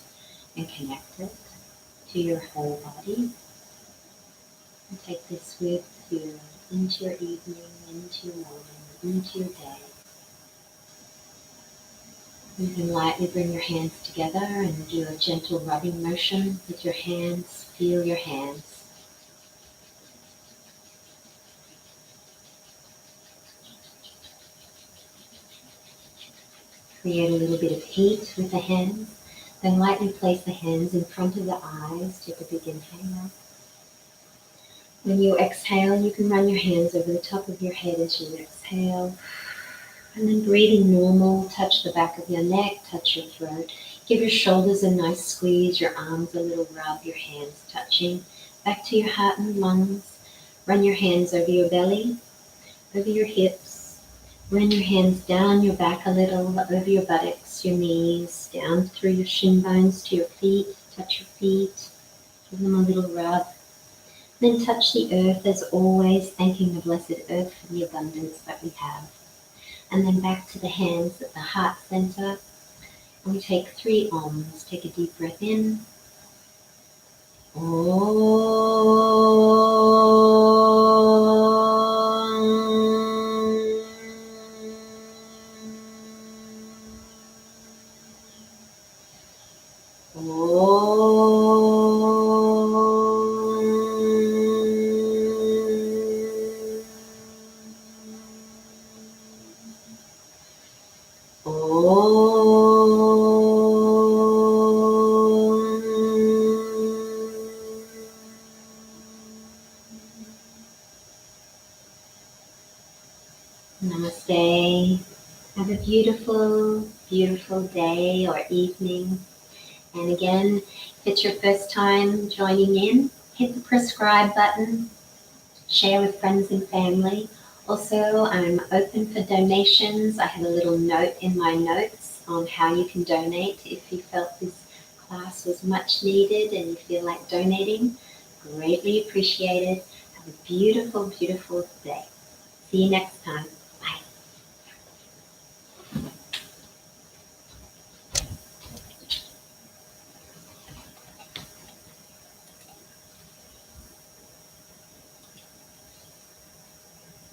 S1: and connected to your whole body. And take this with you into your evening, into your morning, into your day. You can lightly bring your hands together and do a gentle rubbing motion with your hands. Feel your hands. Create a little bit of heat with the hands. Then lightly place the hands in front of the eyes. Take a big inhale. When you exhale, you can run your hands over the top of your head as you exhale. And then breathing normal, touch the back of your neck, touch your throat. Give your shoulders a nice squeeze, your arms a little rub, your hands touching. Back to your heart and lungs. Run your hands over your belly, over your hips. Run your hands down your back a little, over your buttocks, your knees, down through your shin bones to your feet. Touch your feet, give them a little rub. Then touch the earth as always, thanking the blessed earth for the abundance that we have. And then back to the hands at the heart center. And we take 3 Oms. Take a deep breath in. Namaste. Have a beautiful, beautiful day or evening. And again, if it's your first time joining in, hit the subscribe button, share with friends and family. Also, I'm open for donations. I have a little note in my notes on how you can donate if you felt this class was much needed and you feel like donating. Greatly appreciated. Have a beautiful, beautiful day. See you next time.